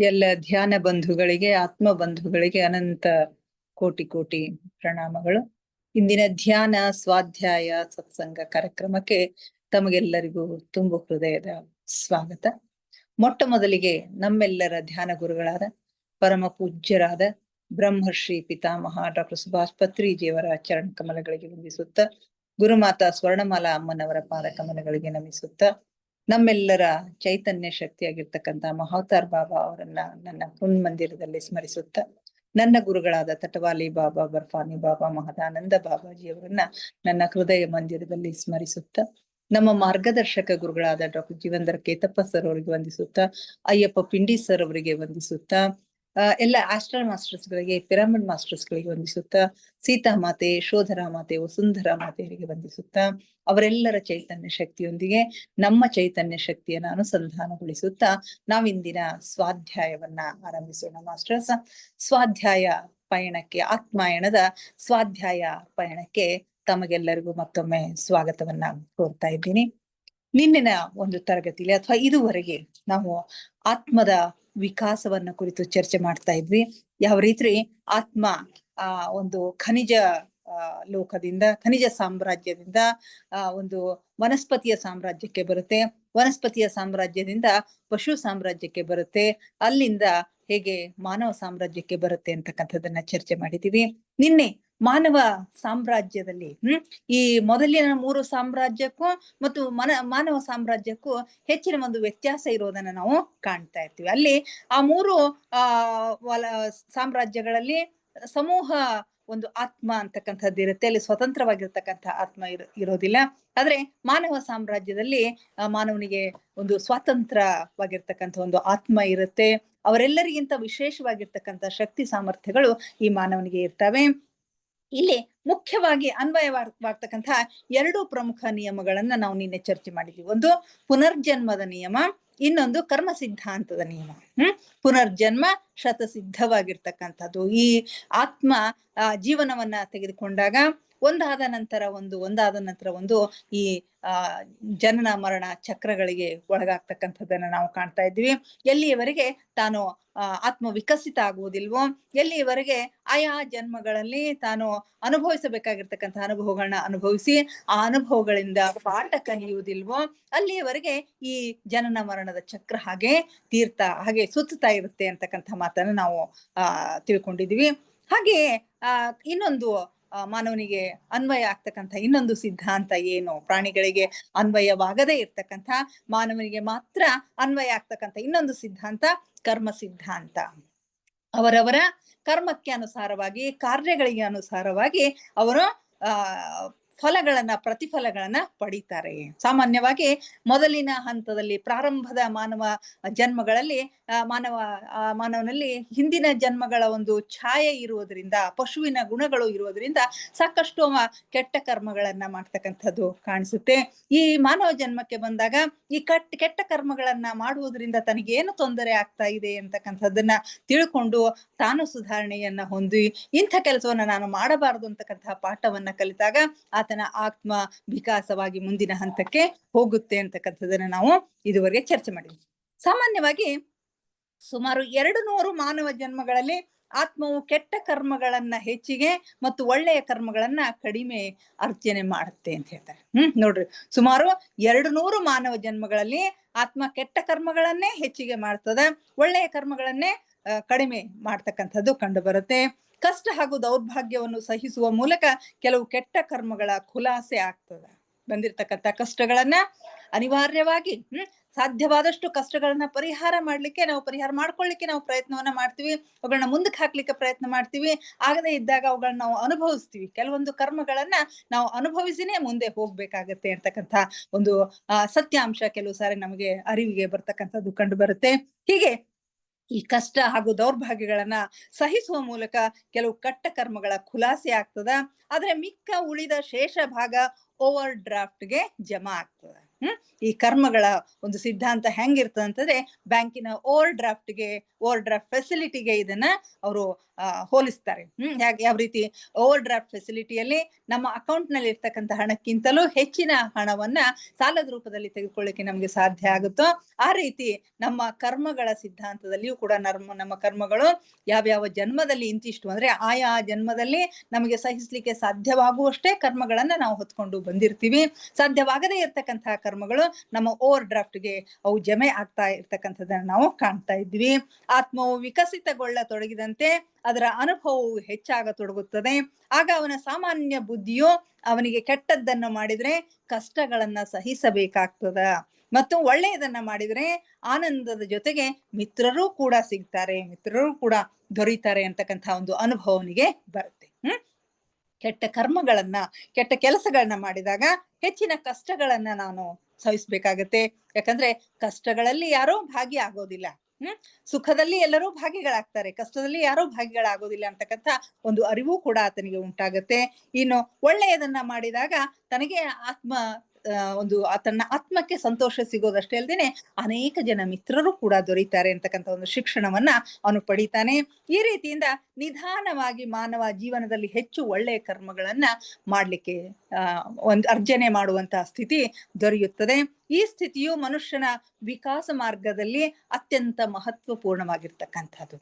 ಎಲ್ಲ ಧ್ಯಾನ ಬಂಧುಗಳಿಗೆ, ಆತ್ಮ ಬಂಧುಗಳಿಗೆ ಅನಂತ ಕೋಟಿ ಕೋಟಿ ಪ್ರಣಾಮಗಳು. ಇಂದಿನ ಧ್ಯಾನ, ಸ್ವಾಧ್ಯಾಯ, ಸತ್ಸಂಗ ಕಾರ್ಯಕ್ರಮಕ್ಕೆ ತಮಗೆಲ್ಲರಿಗೂ ತುಂಬು ಹೃದಯದ ಸ್ವಾಗತ. ಮೊಟ್ಟ ಮೊದಲಿಗೆ ನಮ್ಮೆಲ್ಲರ ಧ್ಯಾನ ಗುರುಗಳಾದ ಪರಮ ಪೂಜ್ಯರಾದ ಬ್ರಹ್ಮರ್ಷಿ ಪಿತಾಮಹ ಡಾಕ್ಟರ್ ಸುಭಾಷ್ ಪತ್ರಿಜಿಯವರ ಚರಣ ಕಮಲಗಳಿಗೆ ವಂದಿಸುತ್ತ, ಗುರುಮಾತಾ ಸ್ವರ್ಣಮಾಲಾ ಅಮ್ಮನವರ ಪಾದ ಕಮಲಗಳಿಗೆ ನಮಿಸುತ್ತ, ನಮ್ಮೆಲ್ಲರ ಚೈತನ್ಯ ಶಕ್ತಿಯಾಗಿರ್ತಕ್ಕಂಥ ಮಹಾವತಾರ್ ಬಾಬಾ ಅವರನ್ನ ನನ್ನ ಮಂದಿರದಲ್ಲಿ ಸ್ಮರಿಸುತ್ತ, ನನ್ನ ಗುರುಗಳಾದ ತಟವಾಲಿ ಬಾಬಾ, ಬರ್ಫಾನಿ ಬಾಬಾ, ಮಹದಾನಂದ ಬಾಬಾಜಿಯವರನ್ನ ನನ್ನ ಹೃದಯ ಮಂದಿರದಲ್ಲಿ ಸ್ಮರಿಸುತ್ತ, ನಮ್ಮ ಮಾರ್ಗದರ್ಶಕ ಗುರುಗಳಾದ ಡಾಕ್ಟರ್ ಜೀವಂದರ ಕೇತಪ್ಪ ಸರ್ ಅವರಿಗೆ ವಂದಿಸುತ್ತ, ಅಯ್ಯಪ್ಪ ಪಿಂಡಿ ಸರ್ ಅವರಿಗೆ ವಂದಿಸುತ್ತ, ಎಲ್ಲ ಆಸ್ಟ್ರಲ್ ಮಾಸ್ಟರ್ಸ್ ಗಳಿಗೆ, ಪಿರಮಿಡ್ ಮಾಸ್ಟರ್ಸ್ ಗಳಿಗೆ ವಂದಿಸುತ್ತ, ಸೀತಾ ಮಾತೆ, ಯಶೋಧರಾ ಮಾತೆ, ವಸುಂಧರಾ ಮಾತೆಯರಿಗೆ ವಂದಿಸುತ್ತ, ಅವರೆಲ್ಲರ ಚೈತನ್ಯ ಶಕ್ತಿಯೊಂದಿಗೆ ನಮ್ಮ ಚೈತನ್ಯ ಶಕ್ತಿಯನ್ನು ಅನುಸಂಧಾನಗೊಳಿಸುತ್ತಾ ನಾವಿಂದಿನ ಸ್ವಾಧ್ಯಾಯವನ್ನ ಆರಂಭಿಸೋಣ ಮಾಸ್ಟರ್ಸ್. ಸ್ವಾಧ್ಯಾಯ ಪಯಣಕ್ಕೆ, ಆತ್ಮಾಯಣದ ಸ್ವಾಧ್ಯಾಯ ಪಯಣಕ್ಕೆ ತಮಗೆಲ್ಲರಿಗೂ ಮತ್ತೊಮ್ಮೆ ಸ್ವಾಗತವನ್ನ ಕೋರ್ತಾ ಇದ್ದೀನಿ. ನಿನ್ನಿನ ಒಂದು ತರಗತಿಯಲ್ಲಿ ಅಥವಾ ಇದುವರೆಗೆ ನಾವು ಆತ್ಮದ ವಿಕಾಸವನ್ನ ಕುರಿತು ಚರ್ಚೆ ಮಾಡ್ತಾ ಇದ್ವಿ. ಯಾವ ರೀತಿ ಆತ್ಮ ಒಂದು ಖನಿಜ ಲೋಕದಿಂದ, ಖನಿಜ ಸಾಮ್ರಾಜ್ಯದಿಂದ ಒಂದು ವನಸ್ಪತಿಯ ಸಾಮ್ರಾಜ್ಯಕ್ಕೆ ಬರುತ್ತೆ, ವನಸ್ಪತಿಯ ಸಾಮ್ರಾಜ್ಯದಿಂದ ಪಶು ಸಾಮ್ರಾಜ್ಯಕ್ಕೆ ಬರುತ್ತೆ, ಅಲ್ಲಿಂದ ಹೇಗೆ ಮಾನವ ಸಾಮ್ರಾಜ್ಯಕ್ಕೆ ಬರುತ್ತೆ ಅಂತಕ್ಕಂಥದ್ದನ್ನ ಚರ್ಚೆ ಮಾಡಿದೀವಿ. ನಿನ್ನೆ ಮಾನವ ಸಾಮ್ರಾಜ್ಯದಲ್ಲಿ ಈ ಮೊದಲಿನ 3 ಸಾಮ್ರಾಜ್ಯಕ್ಕೂ ಮತ್ತು ಮಾನವ ಸಾಮ್ರಾಜ್ಯಕ್ಕೂ ಹೆಚ್ಚಿನ ಒಂದು ವ್ಯತ್ಯಾಸ ಇರೋದನ್ನ ನಾವು ಕಾಣ್ತಾ ಇರ್ತೀವಿ. ಅಲ್ಲಿ ಆ 3 ಸಾಮ್ರಾಜ್ಯಗಳಲ್ಲಿ ಸಮೂಹ ಒಂದು ಆತ್ಮ ಅಂತಕ್ಕಂಥದ್ದು ಇರುತ್ತೆ, ಅಲ್ಲಿ ಸ್ವತಂತ್ರವಾಗಿರ್ತಕ್ಕಂಥ ಆತ್ಮ ಇರೋದಿಲ್ಲ. ಆದ್ರೆ ಮಾನವ ಸಾಮ್ರಾಜ್ಯದಲ್ಲಿ ಮಾನವನಿಗೆ ಒಂದು ಸ್ವಾತಂತ್ರ್ಯವಾಗಿರ್ತಕ್ಕಂಥ ಒಂದು ಆತ್ಮ ಇರುತ್ತೆ. ಅವರೆಲ್ಲರಿಗಿಂತ ವಿಶೇಷವಾಗಿರ್ತಕ್ಕಂಥ ಶಕ್ತಿ ಸಾಮರ್ಥ್ಯಗಳು ಈ ಮಾನವನಿಗೆ ಇರ್ತವೆ. ಇಲ್ಲಿ ಮುಖ್ಯವಾಗಿ ಅನ್ವಯವಾಗ್ತಕ್ಕಂಥ 2 ಪ್ರಮುಖ ನಿಯಮಗಳನ್ನ ನಾವು ನಿನ್ನೆ ಚರ್ಚೆ ಮಾಡಿದ್ವಿ. ಒಂದು ಪುನರ್ಜನ್ಮದ ನಿಯಮ, ಇನ್ನೊಂದು ಕರ್ಮ ಸಿದ್ಧಾಂತದ ನಿಯಮ. ಪುನರ್ಜನ್ಮ ಶತಸಿದ್ಧವಾಗಿರ್ತಕ್ಕಂಥದ್ದು. ಈ ಆತ್ಮ ಜೀವನವನ್ನ ತೆಗೆದುಕೊಂಡಾಗ ಒಂದಾದ ನಂತರ ಒಂದು ಈ ಜನನ ಮರಣ ಚಕ್ರಗಳಿಗೆ ಒಳಗಾಗ್ತಕ್ಕಂಥದ್ದನ್ನ ನಾವು ಕಾಣ್ತಾ ಇದ್ವಿ. ಎಲ್ಲಿಯವರೆಗೆ ತಾನು ಆತ್ಮ ವಿಕಸಿತ ಆಗುವುದಿಲ್ವೋ, ಎಲ್ಲಿಯವರೆಗೆ ಆಯಾ ಜನ್ಮಗಳಲ್ಲಿ ತಾನು ಅನುಭವಿಸಬೇಕಾಗಿರ್ತಕ್ಕಂಥ ಅನುಭವಗಳನ್ನ ಅನುಭವಿಸಿ ಆ ಅನುಭವಗಳಿಂದ ಪಾಠ ಕಲಿಯುವುದಿಲ್ವೋ, ಅಲ್ಲಿಯವರೆಗೆ ಈ ಜನನ ಮರಣದ ಚಕ್ರ ಹಾಗೆ ಸುತ್ತಾ ಇರುತ್ತೆ ಅಂತಕ್ಕಂಥ ಮಾತನ್ನು ನಾವು ತಿಳ್ಕೊಂಡಿದ್ವಿ. ಹಾಗೆ ಇನ್ನೊಂದು ಮಾನವನಿಗೆ ಅನ್ವಯ ಆಗ್ತಕ್ಕಂಥ ಇನ್ನೊಂದು ಸಿದ್ಧಾಂತ ಏನು, ಪ್ರಾಣಿಗಳಿಗೆ ಅನ್ವಯವಾಗದೇ ಇರ್ತಕ್ಕಂಥ ಮಾನವನಿಗೆ ಮಾತ್ರ ಅನ್ವಯ ಆಗ್ತಕ್ಕಂಥ ಇನ್ನೊಂದು ಸಿದ್ಧಾಂತ ಕರ್ಮ ಸಿದ್ಧಾಂತ. ಅವರವರ ಕರ್ಮಕ್ಕೆ ಅನುಸಾರವಾಗಿ, ಕಾರ್ಯಗಳಿಗೆ ಅನುಸಾರವಾಗಿ ಅವರು ಪ್ರತಿಫಲಗಳನ್ನ ಪಡಿತಾರೆ. ಸಾಮಾನ್ಯವಾಗಿ ಮೊದಲಿನ ಹಂತದಲ್ಲಿ, ಪ್ರಾರಂಭದ ಮಾನವ ಜನ್ಮಗಳಲ್ಲಿ ಮಾನವನಲ್ಲಿ ಹಿಂದಿನ ಜನ್ಮಗಳ ಒಂದು ಛಾಯೆ ಇರುವುದರಿಂದ, ಪಶುವಿನ ಗುಣಗಳು ಇರುವುದರಿಂದ ಸಾಕಷ್ಟು ಕೆಟ್ಟ ಕರ್ಮಗಳನ್ನ ಮಾಡ್ತಕ್ಕಂಥದ್ದು ಕಾಣಿಸುತ್ತೆ. ಈ ಮಾನವ ಜನ್ಮಕ್ಕೆ ಬಂದಾಗ ಈ ಕೆಟ್ಟ ಕರ್ಮಗಳನ್ನ ಮಾಡುವುದರಿಂದ ತನಗೇನು ತೊಂದರೆ ಆಗ್ತಾ ಇದೆ ಅಂತಕ್ಕಂಥದ್ದನ್ನ ತಿಳ್ಕೊಂಡು ತಾನು ಸುಧಾರಣೆಯನ್ನ ಹೊಂದಿ ಇಂಥ ಕೆಲಸವನ್ನ ನಾನು ಮಾಡಬಾರದು ಅಂತಕ್ಕಂತಹ ಪಾಠವನ್ನ ಕಲಿತಾಗ ಆತನ ಆತ್ಮ ವಿಕಾಸವಾಗಿ ಮುಂದಿನ ಹಂತಕ್ಕೆ ಹೋಗುತ್ತೆ ಅಂತಕ್ಕಂಥದ್ದನ್ನ ನಾವು ಇದುವರೆಗೆ ಚರ್ಚೆ ಮಾಡಿದ್ವಿ. ಸಾಮಾನ್ಯವಾಗಿ ಸುಮಾರು 200 ಮಾನವ ಜನ್ಮಗಳಲ್ಲಿ ಆತ್ಮವು ಕೆಟ್ಟ ಕರ್ಮಗಳನ್ನ ಹೆಚ್ಚಿಗೆ ಮತ್ತು ಒಳ್ಳೆಯ ಕರ್ಮಗಳನ್ನ ಕಡಿಮೆ ಅರ್ಜನೆ ಮಾಡುತ್ತೆ ಅಂತ ಹೇಳ್ತಾರೆ. ನೋಡ್ರಿ, ಸುಮಾರು 200 ಮಾನವ ಜನ್ಮಗಳಲ್ಲಿ ಆತ್ಮ ಕೆಟ್ಟ ಕರ್ಮಗಳನ್ನೇ ಹೆಚ್ಚಿಗೆ ಮಾಡ್ತದ, ಒಳ್ಳೆಯ ಕರ್ಮಗಳನ್ನೇ ಕಡಿಮೆ ಮಾಡ್ತಕ್ಕಂಥದ್ದು ಕಂಡು ಬರುತ್ತೆ. ಕಷ್ಟ ಹಾಗೂ ದೌರ್ಭಾಗ್ಯವನ್ನು ಸಹಿಸುವ ಮೂಲಕ ಕೆಲವು ಕೆಟ್ಟ ಕರ್ಮಗಳ ಖುಲಾಸೆ ಆಗ್ತದೆ. ಬಂದಿರತಕ್ಕಂಥ ಕಷ್ಟಗಳನ್ನ ಅನಿವಾರ್ಯವಾಗಿ ಸಾಧ್ಯವಾದಷ್ಟು ಕಷ್ಟಗಳನ್ನ ಪರಿಹಾರ ಮಾಡ್ಕೊಳ್ಳಿಕ್ಕೆ ನಾವು ಪ್ರಯತ್ನವನ್ನ ಮಾಡ್ತೀವಿ, ಅವುಗಳನ್ನ ಮುಂದಕ್ಕೆ ಹಾಕ್ಲಿಕ್ಕೆ ಪ್ರಯತ್ನ ಮಾಡ್ತೀವಿ. ಆಗದೇ ಇದ್ದಾಗ ಅವುಗಳನ್ನ ನಾವು ಅನುಭವಿಸ್ತೀವಿ. ಕೆಲವೊಂದು ಕರ್ಮಗಳನ್ನ ನಾವು ಅನುಭವಿಸಿನೇ ಮುಂದೆ ಹೋಗ್ಬೇಕಾಗತ್ತೆ ಅಂತಕ್ಕಂಥ ಒಂದು ಸತ್ಯಾಂಶ ಕೆಲವು ಸಾರಿ ನಮಗೆ ಅರಿವಿಗೆ ಬರ್ತಕ್ಕಂಥದ್ದು ಕಂಡು ಬರುತ್ತೆ. ಹೀಗೆ ಈ ಕಷ್ಟ ಹಾಗೂ ದೌರ್ಭಾಗ್ಯಗಳನ್ನ ಸಹಿಸುವ ಮೂಲಕ ಕೆಲವು ಕೆಟ್ಟ ಕರ್ಮಗಳ ಖುಲಾಸೆ ಆಗ್ತದ. ಆದ್ರೆ ಮಿಕ್ಕ ಉಳಿದ ಶೇಷ ಭಾಗ ಓವರ್ ಡ್ರಾಫ್ಟ್ಗೆ ಜಮಾ ಆಗ್ತದೆ. ಈ ಕರ್ಮಗಳ ಒಂದು ಸಿದ್ಧಾಂತ ಹೆಂಗಿರ್ತದೆ ಅಂತಂದ್ರೆ ಬ್ಯಾಂಕಿನ ಓವರ್ ಡ್ರಾಫ್ಟ್ ಫೆಸಿಲಿಟಿಗೆ ಇದನ್ನ ಅವರು ಹೋಲಿಸ್ತಾರೆ. ಯಾವ ರೀತಿ ಓವರ್ ಡ್ರಾಫ್ಟ್ ಫೆಸಿಲಿಟಿಯಲ್ಲಿ ನಮ್ಮ ಅಕೌಂಟ್ ನಲ್ಲಿ ಇರ್ತಕ್ಕಂಥ ಹಣಕ್ಕಿಂತಲೂ ಹೆಚ್ಚಿನ ಹಣವನ್ನ ಸಾಲದ ರೂಪದಲ್ಲಿ ತೆಗೆದುಕೊಳ್ಳಿಕ್ಕೆ ನಮ್ಗೆ ಸಾಧ್ಯ ಆಗುತ್ತೋ ಆ ರೀತಿ ನಮ್ಮ ಕರ್ಮಗಳ ಸಿದ್ಧಾಂತದಲ್ಲಿಯೂ ಕೂಡ ನಮ್ಮ ಕರ್ಮಗಳು ಯಾವ್ಯಾವ ಜನ್ಮದಲ್ಲಿ ಇಂತಿಷ್ಟು ಅಂದ್ರೆ ಆಯಾ ಜನ್ಮದಲ್ಲಿ ನಮಗೆ ಸಹಿಸ್ಲಿಕ್ಕೆ ಸಾಧ್ಯವಾಗುವಷ್ಟೇ ಕರ್ಮಗಳನ್ನ ನಾವು ಹೊತ್ಕೊಂಡು ಬಂದಿರ್ತೀವಿ. ಸಾಧ್ಯವಾಗದೇ ಇರ್ತಕ್ಕಂತಹ ಕರ್ಮಗಳು ನಮ್ಮ ಓವರ್ ಡ್ರಾಫ್ಟ್ಗೆ ಅವು ಜಮೆ ಆಗ್ತಾ ಇರ್ತಕ್ಕಂಥದ್ದನ್ನ ನಾವು ಕಾಣ್ತಾ ಇದ್ವಿ. ಆತ್ಮವು ವಿಕಸಿತಗೊಳ್ಳತೊಡಗಿದಂತೆ ಅದರ ಅನುಭವವು ಹೆಚ್ಚಾಗತೊಡಗುತ್ತದೆ. ಆಗ ಅವನ ಸಾಮಾನ್ಯ ಬುದ್ಧಿಯು ಅವನಿಗೆ ಕೆಟ್ಟದ್ದನ್ನು ಮಾಡಿದ್ರೆ ಕಷ್ಟಗಳನ್ನ ಸಹಿಸಬೇಕಾಗ್ತದ ಮತ್ತು ಒಳ್ಳೆಯದನ್ನ ಮಾಡಿದ್ರೆ ಆನಂದದ ಜೊತೆಗೆ ಮಿತ್ರರು ಕೂಡ ಸಿಗ್ತಾರೆ, ಮಿತ್ರರು ಕೂಡ ದೊರೀತಾರೆ ಅಂತಕ್ಕಂಥ ಒಂದು ಅನುಭವನಿಗೆ ಬರುತ್ತೆ. ಕೆಟ್ಟ ಕೆಲಸಗಳನ್ನ ಮಾಡಿದಾಗ ಹೆಚ್ಚಿನ ಕಷ್ಟಗಳನ್ನ ನಾನು ಸಹಿಸ್ಬೇಕಾಗತ್ತೆ. ಯಾಕಂದ್ರೆ ಕಷ್ಟಗಳಲ್ಲಿ ಯಾರೋ ಭಾಗಿ ಆಗೋದಿಲ್ಲ, ಸುಖದಲ್ಲಿ ಎಲ್ಲರೂ ಭಾಗಿಗಳಾಗ್ತಾರೆ, ಕಷ್ಟದಲ್ಲಿ ಯಾರೋ ಭಾಗಿಗಳಾಗೋದಿಲ್ಲ ಅಂತಕ್ಕಂಥ ಒಂದು ಅರಿವು ಕೂಡ ಆತನಿಗೆ ಉಂಟಾಗತ್ತೆ. ಇನ್ನು ಒಳ್ಳೆಯದನ್ನ ಮಾಡಿದಾಗ ತನಗೆ ತನ್ನ ಆತ್ಮಕ್ಕೆ ಸಂತೋಷ ಸಿಗೋದಷ್ಟೇ ಅಲ್ದೇನೆ ಅನೇಕ ಜನ ಮಿತ್ರರು ಕೂಡ ದೊರೀತಾರೆ ಅಂತಕ್ಕಂಥ ಒಂದು ಶಿಕ್ಷಣವನ್ನ ಅವನು ಪಡಿತಾನೆ. ಈ ರೀತಿಯಿಂದ ನಿಧಾನವಾಗಿ ಮಾನವ ಜೀವನದಲ್ಲಿ ಹೆಚ್ಚು ಒಳ್ಳೆಯ ಕರ್ಮಗಳನ್ನ ಮಾಡ್ಲಿಕ್ಕೆ ಒಂದು ಅರ್ಜನೆ ಮಾಡುವಂತಹ ಸ್ಥಿತಿ ದೊರೆಯುತ್ತದೆ. ಈ ಸ್ಥಿತಿಯು ಮನುಷ್ಯನ ವಿಕಾಸ ಮಾರ್ಗದಲ್ಲಿ ಅತ್ಯಂತ ಮಹತ್ವಪೂರ್ಣವಾಗಿರ್ತಕ್ಕಂಥದ್ದು.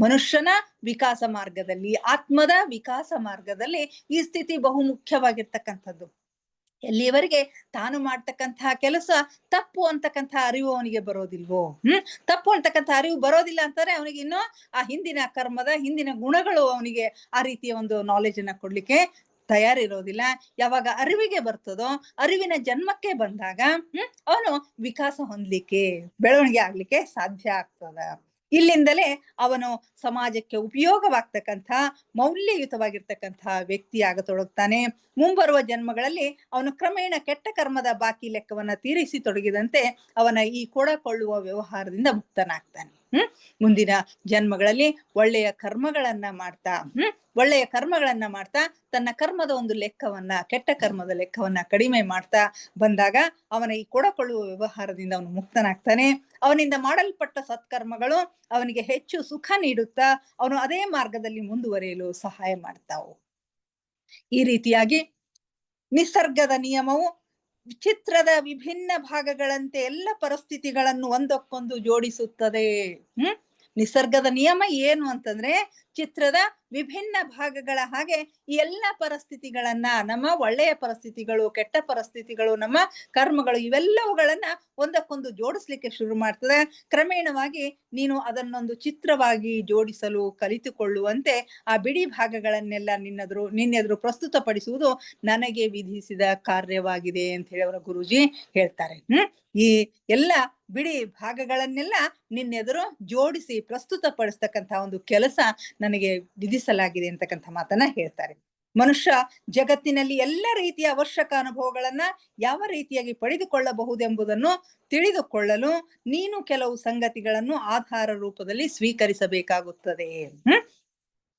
ಮನುಷ್ಯನ ವಿಕಾಸ ಮಾರ್ಗದಲ್ಲಿ, ಆತ್ಮದ ವಿಕಾಸ ಮಾರ್ಗದಲ್ಲಿ ಈ ಸ್ಥಿತಿ ಬಹು ಮುಖ್ಯವಾಗಿರ್ತಕ್ಕಂಥದ್ದು. ಎಲ್ಲಿಯವರೆಗೆ ತಾನು ಮಾಡ್ತಕ್ಕಂತಹ ಕೆಲಸ ತಪ್ಪು ಅಂತಕ್ಕಂಥ ಅರಿವು ಅವನಿಗೆ ಬರೋದಿಲ್ವೋ, ತಪ್ಪು ಅಂತಕ್ಕಂಥ ಅರಿವು ಬರೋದಿಲ್ಲ ಅಂತಾರೆ ಅವನಿಗೆ ಇನ್ನು ಆ ಹಿಂದಿನ ಕರ್ಮದ ಹಿಂದಿನ ಗುಣಗಳು ಅವನಿಗೆ ಆ ರೀತಿಯ ಒಂದು ನಾಲೆಜ್ ಅನ್ನ ಕೊಡ್ಲಿಕ್ಕೆ ತಯಾರಿರೋದಿಲ್ಲ. ಯಾವಾಗ ಅರಿವಿಗೆ ಬರ್ತದೋ, ಅರಿವಿನ ಜನ್ಮಕ್ಕೆ ಬಂದಾಗ ಅವನು ವಿಕಾಸ ಹೊಂದಲಿಕ್ಕೆ, ಬೆಳವಣಿಗೆ ಆಗ್ಲಿಕ್ಕೆ ಸಾಧ್ಯ ಆಗ್ತದ. ಇಲ್ಲಿಂದಲೇ ಅವನು ಸಮಾಜಕ್ಕೆ ಉಪಯೋಗವಾಗ್ತಕ್ಕಂಥ ಮೌಲ್ಯಯುತವಾಗಿರ್ತಕ್ಕಂಥ ವ್ಯಕ್ತಿ ಆಗತೊಡಗ್ತಾನೆ. ಮುಂಬರುವ ಜನ್ಮಗಳಲ್ಲಿ ಅವನು ಕ್ರಮೇಣ ಕೆಟ್ಟ ಕರ್ಮದ ಬಾಕಿ ಲೆಕ್ಕವನ್ನ ತೀರಿಸಿ ತೊಡಗಿದಂತೆ ಅವನ ಈ ಕೊಡಕೊಳ್ಳುವ ವ್ಯವಹಾರದಿಂದ ಮುಕ್ತನಾಗ್ತಾನೆ. ಮುಂದಿನ ಜನ್ಮಗಳಲ್ಲಿ ಒಳ್ಳೆಯ ಕರ್ಮಗಳನ್ನ ಮಾಡ್ತಾ ತನ್ನ ಕರ್ಮದ ಒಂದು ಲೆಕ್ಕವನ್ನ, ಕೆಟ್ಟ ಕರ್ಮದ ಲೆಕ್ಕವನ್ನ ಕಡಿಮೆ ಮಾಡ್ತಾ ಬಂದಾಗ ಅವನ ಈ ಕೊಡಕೊಳ್ಳುವ ವ್ಯವಹಾರದಿಂದ ಅವನು ಮುಕ್ತನಾಗ್ತಾನೆ. ಅವನಿಂದ ಮಾಡಲ್ಪಟ್ಟ ಸತ್ಕರ್ಮಗಳು ಅವನಿಗೆ ಹೆಚ್ಚು ಸುಖ ನೀಡುತ್ತಾ ಅವನು ಅದೇ ಮಾರ್ಗದಲ್ಲಿ ಮುಂದುವರಿಯಲು ಸಹಾಯ ಮಾಡ್ತಾವು. ಈ ರೀತಿಯಾಗಿ ನಿಸರ್ಗದ ನಿಯಮವು ಚಿತ್ರದ ವಿಭಿನ್ನ ಭಾಗಗಳಂತೆ ಎಲ್ಲ ಪರಿಸ್ಥಿತಿಗಳನ್ನು ಒಂದಕ್ಕೊಂದು ಜೋಡಿಸುತ್ತದೆ. ನಿಸರ್ಗದ ನಿಯಮ ಏನು ಅಂತಂದ್ರೆ ಚಿತ್ರದ ವಿಭಿನ್ನ ಭಾಗಗಳ ಹಾಗೆ ಈ ಎಲ್ಲ ಪರಿಸ್ಥಿತಿಗಳನ್ನ, ನಮ್ಮ ಒಳ್ಳೆಯ ಪರಿಸ್ಥಿತಿಗಳು, ಕೆಟ್ಟ ಪರಿಸ್ಥಿತಿಗಳು, ನಮ್ಮ ಕರ್ಮಗಳು, ಇವೆಲ್ಲವುಗಳನ್ನ ಒಂದಕ್ಕೊಂದು ಜೋಡಿಸ್ಲಿಕ್ಕೆ ಶುರು ಮಾಡ್ತದೆ. ಕ್ರಮೇಣವಾಗಿ ನೀನು ಅದನ್ನೊಂದು ಚಿತ್ರವಾಗಿ ಜೋಡಿಸಲು ಕಲಿತುಕೊಳ್ಳುವಂತೆ ಆ ಬಿಡಿ ಭಾಗಗಳನ್ನೆಲ್ಲ ನಿನ್ನೆದುರು ಪ್ರಸ್ತುತಪಡಿಸುವುದು ನನಗೆ ವಿಧಿಸಿದ ಕಾರ್ಯವಾಗಿದೆ ಅಂತ ಹೇಳಿ ಅವರ ಗುರೂಜಿ ಹೇಳ್ತಾರೆ. ಈ ಎಲ್ಲ ಬಿಡಿ ಭಾಗಗಳನ್ನೆಲ್ಲ ನಿನ್ನೆದುರು ಜೋಡಿಸಿ ಪ್ರಸ್ತುತಪಡಿಸ್ತಕ್ಕಂಥ ಒಂದು ಕೆಲಸ ನನಗೆ ವಿಧಿಸಲಾಗಿದೆ ಅಂತಕ್ಕಂಥ ಮಾತನ್ನ ಹೇಳ್ತಾರೆ. ಮನುಷ್ಯ ಜಗತ್ತಿನಲ್ಲಿ ಎಲ್ಲ ರೀತಿಯ ಅವಶ್ಯಕ ಅನುಭವಗಳನ್ನ ಯಾವ ರೀತಿಯಾಗಿ ಪಡೆದುಕೊಳ್ಳಬಹುದೆಂಬುದನ್ನು ತಿಳಿದುಕೊಳ್ಳಲು ನೀನು ಕೆಲವು ಸಂಗತಿಗಳನ್ನು ಆಧಾರ ರೂಪದಲ್ಲಿ ಸ್ವೀಕರಿಸಬೇಕಾಗುತ್ತದೆ.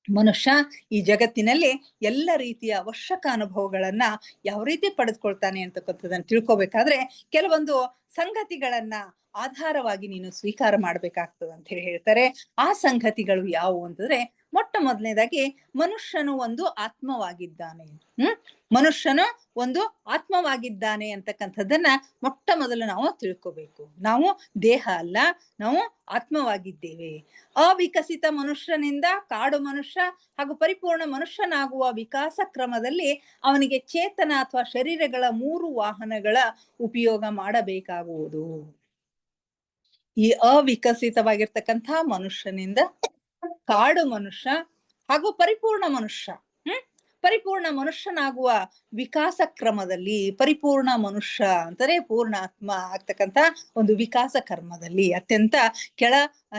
ಮನುಷ್ಯ ಈ ಜಗತ್ತಿನಲ್ಲಿ ಎಲ್ಲ ರೀತಿಯ ಅವಶ್ಯಕ ಅನುಭವಗಳನ್ನ ಯಾವ ರೀತಿ ಪಡೆದುಕೊಳ್ತಾನೆ ಅಂತಕ್ಕಂಥದ್ದನ್ನು ತಿಳ್ಕೊಬೇಕಾದ್ರೆ ಕೆಲವೊಂದು ಸಂಗತಿಗಳನ್ನ ಆಧಾರವಾಗಿ ನೀನು ಸ್ವೀಕಾರ ಮಾಡ್ಬೇಕಾಗ್ತದೆ ಅಂತ ಹೇಳ್ತಾರೆ. ಆ ಸಂಗತಿಗಳು ಯಾವುವು ಅಂತಂದ್ರೆ, ಮೊಟ್ಟ ಮೊದಲನೇದಾಗಿ ಮನುಷ್ಯನು ಒಂದು ಆತ್ಮವಾಗಿದ್ದಾನೆ. ಮನುಷ್ಯನು ಒಂದು ಆತ್ಮವಾಗಿದ್ದಾನೆ ಅಂತಕ್ಕಂಥದ್ದನ್ನ ಮೊಟ್ಟ ಮೊದಲು ನಾವು ತಿಳ್ಕೋಬೇಕು. ನಾವು ದೇಹ ಅಲ್ಲ, ನಾವು ಆತ್ಮವಾಗಿದ್ದೇವೆ. ಅವಿಕಸಿತ ಮನುಷ್ಯನಿಂದ ಕಾಡು ಮನುಷ್ಯ ಹಾಗೂ ಪರಿಪೂರ್ಣ ಮನುಷ್ಯನಾಗುವ ವಿಕಾಸ ಕ್ರಮದಲ್ಲಿ ಅವನಿಗೆ ಚೇತನ ಅಥವಾ ಶರೀರಗಳ 3 ವಾಹನಗಳ ಉಪಯೋಗ ಮಾಡಬೇಕಾಗುವುದು. ಈ ಅವಿಕಸಿತವಾಗಿರ್ತಕ್ಕಂಥ ಮನುಷ್ಯನಿಂದ ಕಾಡು ಮನುಷ್ಯ ಹಾಗೂ ಪರಿಪೂರ್ಣ ಮನುಷ್ಯನಾಗುವ ವಿಕಾಸ ಕ್ರಮದಲ್ಲಿ, ಪರಿಪೂರ್ಣ ಮನುಷ್ಯ ಅಂದರೆ ಪೂರ್ಣ ಆತ್ಮ ಆಗ್ತಕ್ಕಂಥ ಒಂದು ವಿಕಾಸ ಕರ್ಮದಲ್ಲಿ ಅತ್ಯಂತ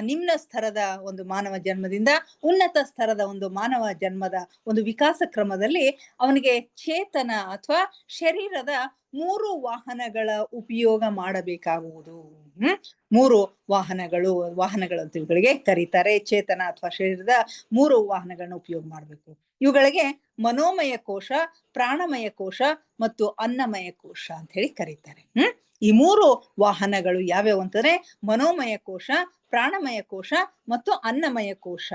ನಿಮ್ನ ಸ್ತರದ ಒಂದು ಮಾನವ ಜನ್ಮದಿಂದ ಉನ್ನತ ಸ್ತರದ ಒಂದು ಮಾನವ ಜನ್ಮದ ಒಂದು ವಿಕಾಸ ಕ್ರಮದಲ್ಲಿ ಅವನಿಗೆ ಚೇತನ ಅಥವಾ ಶರೀರದ 3 ವಾಹನಗಳ ಉಪಯೋಗ ಮಾಡಬೇಕಾಗುವುದು. ಮೂರು ವಾಹನಗಳು ಇವುಗಳಿಗೆ ಕರೀತಾರೆ. ಚೇತನ ಅಥವಾ ಶರೀರದ 3 ವಾಹನಗಳನ್ನ ಉಪಯೋಗ ಮಾಡಬೇಕು. ಇವುಗಳಿಗೆ ಮನೋಮಯ ಕೋಶ, ಪ್ರಾಣಮಯ ಕೋಶ ಮತ್ತು ಅನ್ನಮಯ ಕೋಶ ಅಂತ ಹೇಳಿ ಕರೀತಾರೆ. ಈ 3 ವಾಹನಗಳು ಯಾವ್ಯಾವು ಅಂತಂದ್ರೆ ಮನೋಮಯ ಕೋಶ, ಪ್ರಾಣಮಯ ಕೋಶ ಮತ್ತು ಅನ್ನಮಯ ಕೋಶ.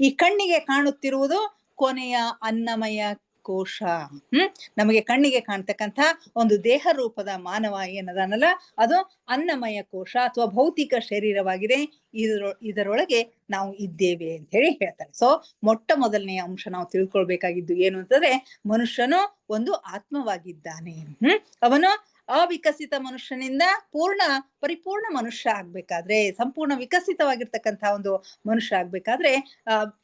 ಈ ಕಣ್ಣಿಗೆ ಕಾಣುತ್ತಿರುವುದು ಕೊನೆಯ ಅನ್ನಮಯ ಕೋಶ. ನಮಗೆ ಕಣ್ಣಿಗೆ ಕಾಣ್ತಕ್ಕಂಥ ಒಂದು ದೇಹ ರೂಪದ ಮಾನವ ಏನದನಲ್ಲ, ಅದು ಅನ್ನಮಯ ಕೋಶ ಅಥವಾ ಭೌತಿಕ ಶರೀರವಾಗಿದೆ. ಇದರೊಳಗೆ ನಾವು ಇದ್ದೇವೆ ಅಂತ ಹೇಳಿ ಹೇಳ್ತಾರೆ. ಸೊ ಮೊಟ್ಟ ಮೊದಲನೆಯ ಅಂಶ ನಾವು ತಿಳ್ಕೊಳ್ಬೇಕಾಗಿದ್ದು ಏನು ಅಂತಂದ್ರೆ, ಮನುಷ್ಯನು ಒಂದು ಆತ್ಮವಾಗಿದ್ದಾನೆ. ಅವನು ಅವಿಕಸಿತ ಮನುಷ್ಯನಿಂದ ಪರಿಪೂರ್ಣ ಮನುಷ್ಯ ಆಗ್ಬೇಕಾದ್ರೆ, ಸಂಪೂರ್ಣ ವಿಕಸಿತವಾಗಿರ್ತಕ್ಕಂಥ ಒಂದು ಮನುಷ್ಯ ಆಗ್ಬೇಕಾದ್ರೆ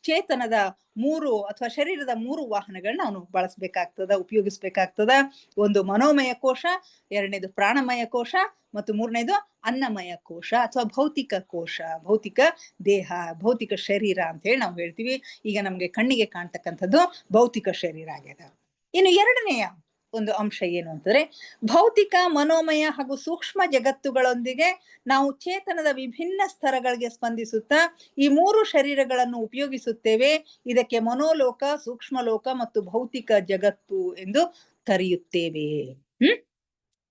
ಚೇತನದ 3 ಅಥವಾ ಶರೀರದ 3 ವಾಹನಗಳನ್ನ ಅವನು ಬಳಸಬೇಕಾಗ್ತದ, ಉಪಯೋಗಿಸ್ಬೇಕಾಗ್ತದ. ಒಂದು ಮನೋಮಯ ಕೋಶ, ಎರಡನೇದು ಪ್ರಾಣಮಯ ಕೋಶ ಮತ್ತು ಮೂರನೇದು ಅನ್ನಮಯ ಕೋಶ ಅಥವಾ ಭೌತಿಕ ಕೋಶ, ಭೌತಿಕ ದೇಹ, ಭೌತಿಕ ಶರೀರ ಅಂತ ಹೇಳಿ ನಾವು ಹೇಳ್ತೀವಿ. ಈಗ ನಮ್ಗೆ ಕಣ್ಣಿಗೆ ಕಾಣ್ತಕ್ಕಂಥದ್ದು ಭೌತಿಕ ಶರೀರ ಆಗಿದೆ. ಇನ್ನು ಎರಡನೆಯ ಒಂದು ಅಂಶ ಏನು ಅಂತಂದ್ರೆ, ಭೌತಿಕ, ಮನೋಮಯ ಹಾಗೂ ಸೂಕ್ಷ್ಮ ಜಗತ್ತುಗಳೊಂದಿಗೆ ನಾವು ಚೇತನದ ವಿಭಿನ್ನ ಸ್ತರಗಳಿಗೆ ಸ್ಪಂದಿಸುತ್ತಾ ಈ 3 ಶರೀರಗಳನ್ನು ಉಪಯೋಗಿಸುತ್ತೇವೆ. ಇದಕ್ಕೆ ಮನೋಲೋಕ, ಸೂಕ್ಷ್ಮಲೋಕ ಮತ್ತು ಭೌತಿಕ ಜಗತ್ತು ಎಂದು ಕರೆಯುತ್ತೇವೆ.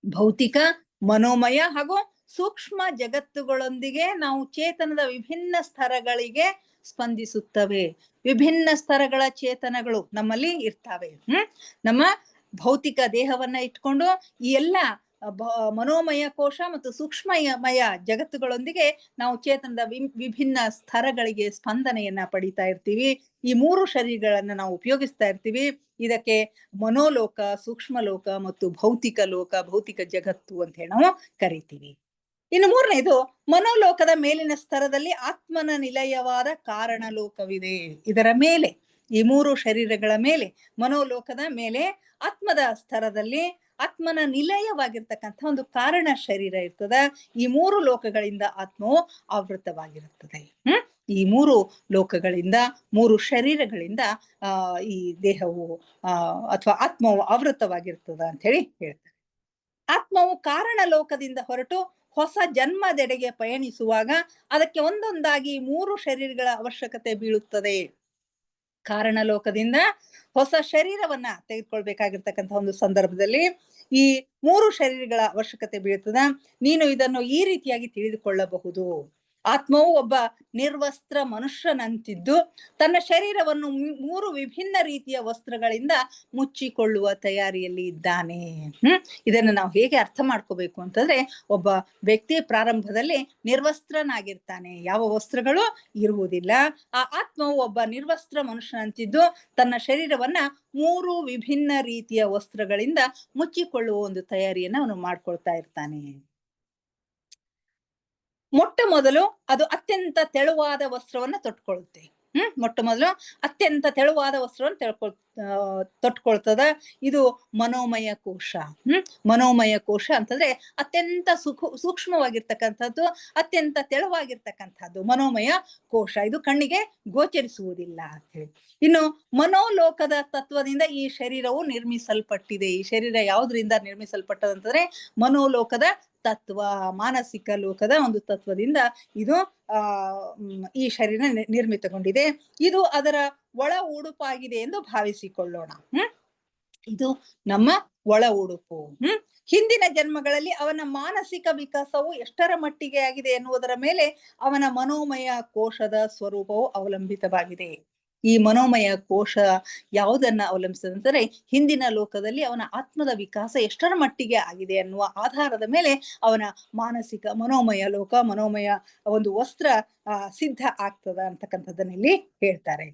ಭೌತಿಕ, ಮನೋಮಯ ಹಾಗೂ ಸೂಕ್ಷ್ಮ ಜಗತ್ತುಗಳೊಂದಿಗೆ ನಾವು ಚೇತನದ ವಿಭಿನ್ನ ಸ್ತರಗಳಿಗೆ ಸ್ಪಂದಿಸುತ್ತವೆ. ವಿಭಿನ್ನ ಸ್ತರಗಳ ಚೇತನಗಳು ನಮ್ಮಲ್ಲಿ ಇರ್ತವೆ. ನಮ್ಮ ಭೌತಿಕ ದೇಹವನ್ನ ಇಟ್ಕೊಂಡು ಈ ಎಲ್ಲ ಮನೋಮಯ ಕೋಶ ಮತ್ತು ಸೂಕ್ಷ್ಮಮಯ ಜಗತ್ತುಗಳೊಂದಿಗೆ ನಾವು ಚೇತನದ ವಿಭಿನ್ನ ಸ್ತರಗಳಿಗೆ ಸ್ಪಂದನೆಯನ್ನ ಪಡಿತಾ ಇರ್ತೀವಿ. ಈ 3 ಶರೀರಗಳನ್ನ ನಾವು ಉಪಯೋಗಿಸ್ತಾ ಇರ್ತೀವಿ. ಇದಕ್ಕೆ ಮನೋಲೋಕ, ಸೂಕ್ಷ್ಮಲೋಕ ಮತ್ತು ಭೌತಿಕ ಲೋಕ, ಭೌತಿಕ ಜಗತ್ತು ಅಂತ ಹೇಳಿ ನಾವು ಕರಿತೀವಿ. ಇನ್ನು ಮೂರನೇದು, ಮನೋಲೋಕದ ಮೇಲಿನ ಸ್ತರದಲ್ಲಿ ಆತ್ಮನ ನಿಲಯವಾದ ಕಾರಣ ಲೋಕವಿದೆ. ಇದರ ಮೇಲೆ, ಈ 3 ಶರೀರಗಳ ಮೇಲೆ, ಮನೋಲೋಕದ ಮೇಲೆ ಆತ್ಮದ ಸ್ತರದಲ್ಲಿ ಆತ್ಮನ ನಿಲಯವಾಗಿರ್ತಕ್ಕಂಥ ಒಂದು ಕಾರಣ ಶರೀರ ಇರ್ತದ. ಈ 3 ಲೋಕಗಳಿಂದ ಆತ್ಮವು ಆವೃತವಾಗಿರುತ್ತದೆ. ಈ 3 ಲೋಕಗಳಿಂದ, 3 ಶರೀರಗಳಿಂದ ಈ ದೇಹವು ಅಥವಾ ಆತ್ಮವು ಆವೃತವಾಗಿರ್ತದ ಅಂತ ಹೇಳಿ ಹೇಳ್ತಾರೆ. ಆತ್ಮವು ಕಾರಣ ಲೋಕದಿಂದ ಹೊರಟು ಹೊಸ ಜನ್ಮದೆಡೆಗೆ ಪಯಣಿಸುವಾಗ ಅದಕ್ಕೆ ಒಂದೊಂದಾಗಿ 3 ಶರೀರಗಳ ಅವಶ್ಯಕತೆ ಬೀಳುತ್ತದೆ. ಕಾರಣ ಲೋಕದಿಂದ ಹೊಸ ಶರೀರವನ್ನ ತೆಗೆದುಕೊಳ್ಬೇಕಾಗಿರ್ತಕ್ಕಂಥ ಒಂದು ಸಂದರ್ಭದಲ್ಲಿ ಈ 3 ಶರೀರಗಳ ಅವಶ್ಯಕತೆ ಬೀಳ್ತದ. ನೀನು ಇದನ್ನು ಈ ರೀತಿಯಾಗಿ ತಿಳಿದುಕೊಳ್ಳಬಹುದು. ಆತ್ಮವು ಒಬ್ಬ ನಿರ್ವಸ್ತ್ರ ಮನುಷ್ಯನಂತಿದ್ದು ತನ್ನ ಶರೀರವನ್ನು 3 ವಿಭಿನ್ನ ರೀತಿಯ ವಸ್ತ್ರಗಳಿಂದ ಮುಚ್ಚಿಕೊಳ್ಳುವ ತಯಾರಿಯಲ್ಲಿ ಇದ್ದಾನೆ. ಇದನ್ನು ನಾವು ಹೇಗೆ ಅರ್ಥ ಮಾಡ್ಕೋಬೇಕು ಅಂತಂದ್ರೆ, ಒಬ್ಬ ವ್ಯಕ್ತಿ ಪ್ರಾರಂಭದಲ್ಲಿ ನಿರ್ವಸ್ತ್ರನಾಗಿರ್ತಾನೆ, ಯಾವ ವಸ್ತ್ರಗಳು ಇರುವುದಿಲ್ಲ. ಆ ಆತ್ಮವು ಒಬ್ಬ ನಿರ್ವಸ್ತ್ರ ಮನುಷ್ಯನಂತಿದ್ದು ತನ್ನ ಶರೀರವನ್ನ 3 ವಿಭಿನ್ನ ರೀತಿಯ ವಸ್ತ್ರಗಳಿಂದ ಮುಚ್ಚಿಕೊಳ್ಳುವ ಒಂದು ತಯಾರಿಯನ್ನ ಅವನು ಮಾಡ್ಕೊಳ್ತಾ ಇರ್ತಾನೆ. ಮೊಟ್ಟ ಮೊದಲು ಅದು ಅತ್ಯಂತ ತೆಳುವಾದ ವಸ್ತ್ರವನ್ನ ತೊಟ್ಕೊಳ್ಳುತ್ತೆ. ಮೊಟ್ಟ ಮೊದಲು ಅತ್ಯಂತ ತೆಳುವಾದ ವಸ್ತ್ರವನ್ನು ತೊಟ್ಕೊಳ್ತದ. ಇದು ಮನೋಮಯ ಕೋಶ. ಮನೋಮಯ ಕೋಶ ಅಂತಂದ್ರೆ ಅತ್ಯಂತ ಸೂಕ್ಷ್ಮವಾಗಿರ್ತಕ್ಕಂಥದ್ದು, ಅತ್ಯಂತ ತೆಳುವಾಗಿರ್ತಕ್ಕಂಥದ್ದು ಮನೋಮಯ ಕೋಶ. ಇದು ಕಣ್ಣಿಗೆ ಗೋಚರಿಸುವುದಿಲ್ಲ ಅಂತ ಹೇಳಿ. ಇನ್ನು ಮನೋಲೋಕದ ತತ್ವದಿಂದ ಈ ಶರೀರವು ನಿರ್ಮಿಸಲ್ಪಟ್ಟಿದೆ. ಈ ಶರೀರ ಯಾವುದರಿಂದ ನಿರ್ಮಿಸಲ್ಪಟ್ಟದಂತಂದ್ರೆ ಮನೋಲೋಕದ ತತ್ವ, ಮಾನಸಿಕ ಲೋಕದ ಒಂದು ತತ್ವದಿಂದ ಇದು ಈ ಶರೀರ ನಿರ್ಮಿತಗೊಂಡಿದೆ. ಇದು ಅದರ ಒಳ ಉಡುಪಾಗಿದೆ ಎಂದು ಭಾವಿಸಿಕೊಳ್ಳೋಣ. ಇದು ನಮ್ಮ ಒಳ ಉಡುಪು. ಹಿಂದಿನ ಜನ್ಮಗಳಲ್ಲಿ ಅವನ ಮಾನಸಿಕ ವಿಕಾಸವು ಎಷ್ಟರ ಮಟ್ಟಿಗೆ ಆಗಿದೆ ಎನ್ನುವುದರ ಮೇಲೆ ಅವನ ಮನೋಮಯ ಕೋಶದ ಸ್ವರೂಪವು ಅವಲಂಬಿತವಾಗಿದೆ. ಈ ಮನೋಮಯ ಕೋಶ ಯಾವುದನ್ನ ಅವಲಂಬಿಸಿದಂದರೆ, ಹಿಂದಿನ ಲೋಕದಲ್ಲಿ ಅವನ ಆತ್ಮದ ವಿಕಾಸ ಎಷ್ಟರ ಮಟ್ಟಿಗೆ ಆಗಿದೆ ಅನ್ನುವ ಆಧಾರದ ಮೇಲೆ ಅವನ ಮಾನಸಿಕ ಮನೋಮಯ ಲೋಕ, ಮನೋಮಯ ಒಂದು ವಸ್ತ್ರ ಸಿದ್ಧ ಆಗ್ತದ ಅಂತಕ್ಕಂಥದ್ದನ್ನ ಇಲ್ಲಿ ಹೇಳ್ತಾರೆ.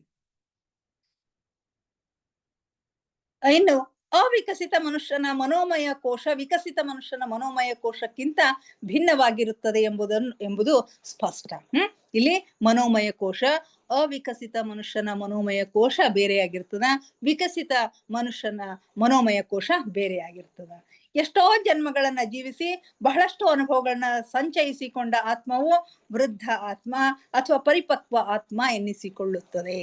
ಇನ್ನು ಅವಿಕಸಿತ ಮನುಷ್ಯನ ಮನೋಮಯ ಕೋಶ ವಿಕಸಿತ ಮನುಷ್ಯನ ಮನೋಮಯ ಕೋಶಕ್ಕಿಂತ ಭಿನ್ನವಾಗಿರುತ್ತದೆ ಎಂಬುದು ಸ್ಪಷ್ಟ. ಇಲ್ಲಿ ಮನೋಮಯ ಕೋಶ, ಅವಿಕಸಿತ ಮನುಷ್ಯನ ಮನೋಮಯ ಕೋಶ ಬೇರೆಯಾಗಿರ್ತದ, ವಿಕಸಿತ ಮನುಷ್ಯನ ಮನೋಮಯ ಕೋಶ ಬೇರೆಯಾಗಿರ್ತದ. ಎಷ್ಟೋ ಜನ್ಮಗಳನ್ನ ಜೀವಿಸಿ ಬಹಳಷ್ಟು ಅನುಭವಗಳನ್ನ ಸಂಚಯಿಸಿಕೊಂಡ ಆತ್ಮವು ವೃದ್ಧ ಆತ್ಮ ಅಥವಾ ಪರಿಪಕ್ವ ಆತ್ಮ ಎನ್ನಿಸಿಕೊಳ್ಳುತ್ತದೆ.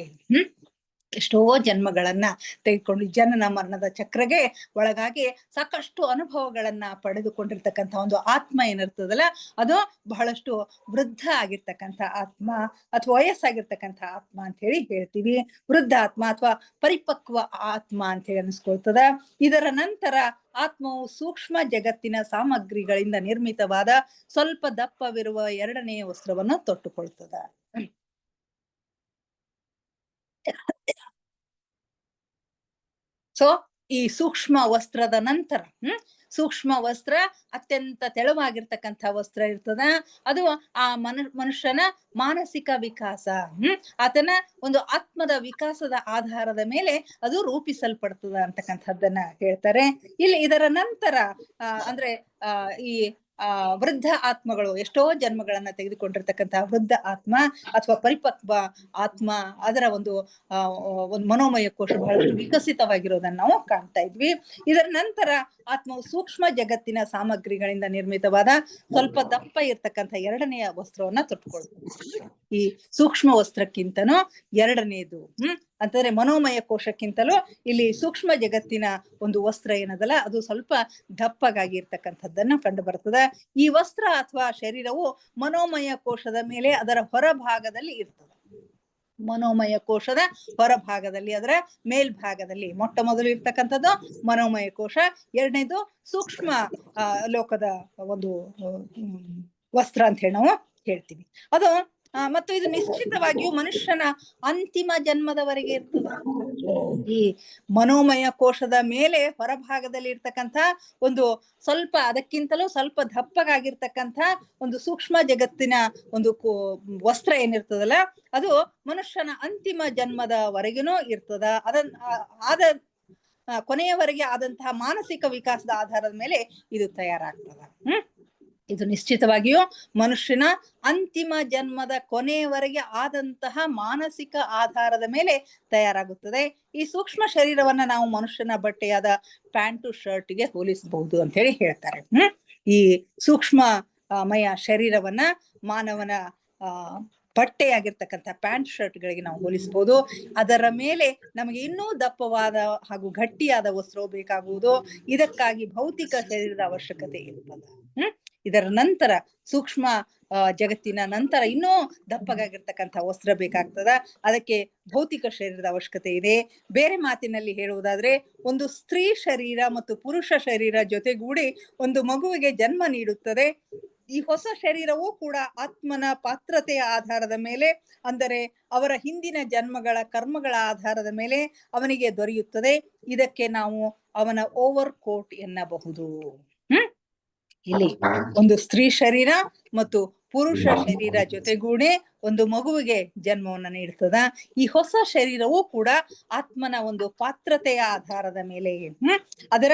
ಎಷ್ಟೋ ಜನ್ಮಗಳನ್ನ ತೆಗೆದುಕೊಂಡು ಜನನ ಮರಣದ ಚಕ್ರಗೆ ಒಳಗಾಗಿ ಸಾಕಷ್ಟು ಅನುಭವಗಳನ್ನ ಪಡೆದುಕೊಂಡಿರ್ತಕ್ಕಂಥ ಒಂದು ಆತ್ಮ ಏನಿರ್ತದಲ್ಲ ಅದು ಬಹಳಷ್ಟು ವೃದ್ಧ ಆಗಿರ್ತಕ್ಕಂಥ ಆತ್ಮ ಅಥವಾ ವಯಸ್ಸಾಗಿರ್ತಕ್ಕಂಥ ಆತ್ಮ ಅಂತ ಹೇಳಿ ಹೇಳ್ತೀವಿ. ವೃದ್ಧ ಆತ್ಮ ಅಥವಾ ಪರಿಪಕ್ವ ಆತ್ಮ ಅಂತ ಹೇಳಿ ಅನಿಸ್ಕೊಳ್ತದ. ಇದರ ನಂತರ ಆತ್ಮವು ಸೂಕ್ಷ್ಮ ಜಗತ್ತಿನ ಸಾಮಗ್ರಿಗಳಿಂದ ನಿರ್ಮಿತವಾದ ಸ್ವಲ್ಪ ದಪ್ಪವಿರುವ ಎರಡನೆಯ ವಸ್ತ್ರವನ್ನು ತೊಟ್ಟುಕೊಳ್ತದ. ಸೊ ಈ ಸೂಕ್ಷ್ಮ ವಸ್ತ್ರದ ನಂತರ ಸೂಕ್ಷ್ಮ ವಸ್ತ್ರ ಅತ್ಯಂತ ತೆಳುವಾಗಿರ್ತಕ್ಕಂಥ ವಸ್ತ್ರ ಇರ್ತದ. ಅದು ಆ ಮನುಷ್ಯನ ಮಾನಸಿಕ ವಿಕಾಸ, ಆತನ ಒಂದು ಆತ್ಮದ ವಿಕಾಸದ ಆಧಾರದ ಮೇಲೆ ಅದು ರೂಪಿಸಲ್ಪಡ್ತದ ಅಂತಕ್ಕಂಥದ್ದನ್ನ ಹೇಳ್ತಾರೆ. ಇಲ್ಲಿ ಇದರ ನಂತರ ಅಂದ್ರೆ ಈ ವೃದ್ಧ ಆತ್ಮಗಳು ಎಷ್ಟೋ ಜನ್ಮಗಳನ್ನ ತೆಗೆದುಕೊಂಡಿರ್ತಕ್ಕಂತಹ ವೃದ್ಧ ಆತ್ಮ ಅಥವಾ ಪರಿಪಕ್ವ ಆತ್ಮ, ಅದರ ಒಂದು ಮನೋಮಯ ಕೋಶ ಬಹಳಷ್ಟು ವಿಕಸಿತವಾಗಿರೋದನ್ನ ನಾವು ಕಾಣ್ತಾ ಇದ್ವಿ. ಇದರ ನಂತರ ಆತ್ಮವು ಸೂಕ್ಷ್ಮ ಜಗತ್ತಿನ ಸಾಮಗ್ರಿಗಳಿಂದ ನಿರ್ಮಿತವಾದ ಸ್ವಲ್ಪ ದಪ್ಪ ಇರ್ತಕ್ಕಂಥ ಎರಡನೆಯ ವಸ್ತ್ರವನ್ನ ತೊಟ್ಟುಕೊಳ್ತದೆ. ಈ ಸೂಕ್ಷ್ಮ ವಸ್ತ್ರಕ್ಕಿಂತನೂ ಎರಡನೇದು ಅಂತಂದ್ರೆ ಮನೋಮಯ ಕೋಶಕ್ಕಿಂತಲೂ ಇಲ್ಲಿ ಸೂಕ್ಷ್ಮ ಜಗತ್ತಿನ ಒಂದು ವಸ್ತ್ರ ಏನದಲ್ಲ ಅದು ಸ್ವಲ್ಪ ದಪ್ಪಗಾಗಿರ್ತಕ್ಕಂಥದ್ದನ್ನ ಕಂಡು ಬರ್ತದೆ. ಈ ವಸ್ತ್ರ ಅಥವಾ ಶರೀರವು ಮನೋಮಯ ಕೋಶದ ಮೇಲೆ ಅದರ ಹೊರಭಾಗದಲ್ಲಿ ಇರ್ತದೆ. ಮನೋಮಯ ಕೋಶದ ಹೊರಭಾಗದಲ್ಲಿ ಅದರ ಮೇಲ್ಭಾಗದಲ್ಲಿ ಮೊಟ್ಟ ಮೊದಲು ಇರ್ತಕ್ಕಂಥದ್ದು ಮನೋಮಯ ಕೋಶ, ಎರಡನೇದು ಸೂಕ್ಷ್ಮ ಲೋಕದ ಒಂದು ವಸ್ತ್ರ ಅಂತ ಹೇಳಿ ನಾವು ಹೇಳ್ತೀವಿ. ಅದು ಮತ್ತು ಇದು ನಿಶ್ಚಿತವಾಗಿಯೂ ಮನುಷ್ಯನ ಅಂತಿಮ ಜನ್ಮದವರೆಗೆ ಇರ್ತದೆ. ಈ ಮನೋಮಯ ಕೋಶದ ಮೇಲೆ ಹೊರಭಾಗದಲ್ಲಿ ಇರ್ತಕ್ಕಂಥ ಒಂದು ಸ್ವಲ್ಪ ಅದಕ್ಕಿಂತಲೂ ಸ್ವಲ್ಪ ದಪ್ಪಗಾಗಿರ್ತಕ್ಕಂಥ ಒಂದು ಸೂಕ್ಷ್ಮ ಜಗತ್ತಿನ ಒಂದು ವಸ್ತ್ರ ಏನಿರ್ತದಲ್ಲ ಅದು ಮನುಷ್ಯನ ಅಂತಿಮ ಜನ್ಮದವರೆಗೂ ಇರ್ತದ. ಆದ ಕೊನೆಯವರೆಗೆ ಆದಂತಹ ಮಾನಸಿಕ ವಿಕಾಸದ ಆಧಾರದ ಮೇಲೆ ಇದು ತಯಾರಾಗ್ತದ. ಇದು ನಿಶ್ಚಿತವಾಗಿಯೂ ಮನುಷ್ಯನ ಅಂತಿಮ ಜನ್ಮದ ಕೊನೆಯವರೆಗೆ ಆದಂತಹ ಮಾನಸಿಕ ಆಧಾರದ ಮೇಲೆ ತಯಾರಾಗುತ್ತದೆ. ಈ ಸೂಕ್ಷ್ಮ ಶರೀರವನ್ನ ನಾವು ಮನುಷ್ಯನ ಬಟ್ಟೆಯಾದ ಪ್ಯಾಂಟು ಶರ್ಟ್ಗೆ ಹೋಲಿಸಬಹುದು ಅಂತ ಹೇಳಿ ಹೇಳ್ತಾರೆ. ಈ ಸೂಕ್ಷ್ಮಮಯ ಶರೀರವನ್ನ ಮಾನವನ ಬಟ್ಟೆಯಾಗಿರ್ತಕ್ಕಂಥ ಪ್ಯಾಂಟ್ ಶರ್ಟ್ಗಳಿಗೆ ನಾವು ಹೋಲಿಸಬಹುದು. ಅದರ ಮೇಲೆ ನಮಗೆ ಇನ್ನೂ ದಪ್ಪವಾದ ಹಾಗೂ ಗಟ್ಟಿಯಾದ ವಸ್ತ್ರವು ಬೇಕಾಗುವುದು. ಇದಕ್ಕಾಗಿ ಭೌತಿಕ ಶರೀರದ ಅವಶ್ಯಕತೆ ಇರ್ತದೆ. ಇದರ ನಂತರ ಸೂಕ್ಷ್ಮ ಜಗತ್ತಿನ ನಂತರ ಇನ್ನೂ ದಪ್ಪಗಾಗಿರ್ತಕ್ಕಂಥ ವಸ್ತ್ರ ಬೇಕಾಗ್ತದ. ಅದಕ್ಕೆ ಭೌತಿಕ ಶರೀರದ ಅವಶ್ಯಕತೆ ಇದೆ. ಬೇರೆ ಮಾತಿನಲ್ಲಿ ಹೇಳುವುದಾದ್ರೆ ಒಂದು ಸ್ತ್ರೀ ಶರೀರ ಮತ್ತು ಪುರುಷ ಶರೀರ ಜೊತೆಗೂಡಿ ಒಂದು ಮಗುವಿಗೆ ಜನ್ಮ ನೀಡುತ್ತದೆ. ಈ ಹೊಸ ಶರೀರವೂ ಕೂಡ ಆತ್ಮನ ಪಾತ್ರತೆಯ ಆಧಾರದ ಮೇಲೆ, ಅಂದರೆ ಅವರ ಹಿಂದಿನ ಜನ್ಮಗಳ ಕರ್ಮಗಳ ಆಧಾರದ ಮೇಲೆ ಅವನಿಗೆ ದೊರೆಯುತ್ತದೆ. ಇದಕ್ಕೆ ನಾವು ಅವನ ಓವರ್ ಕೋಟ್ ಎನ್ನಬಹುದು. ಇಲ್ಲಿ ಒಂದು ಸ್ತ್ರೀ ಶರೀರ ಮತ್ತು ಪುರುಷ ಶರೀರ ಜೊತೆಗೂಡಿ ಒಂದು ಮಗುವಿಗೆ ಜನ್ಮವನ್ನ ನೀಡ್ತದ. ಈ ಹೊಸ ಶರೀರವೂ ಕೂಡ ಆತ್ಮನ ಒಂದು ಪಾತ್ರತೆಯ ಆಧಾರದ ಮೇಲೆ, ಅದರ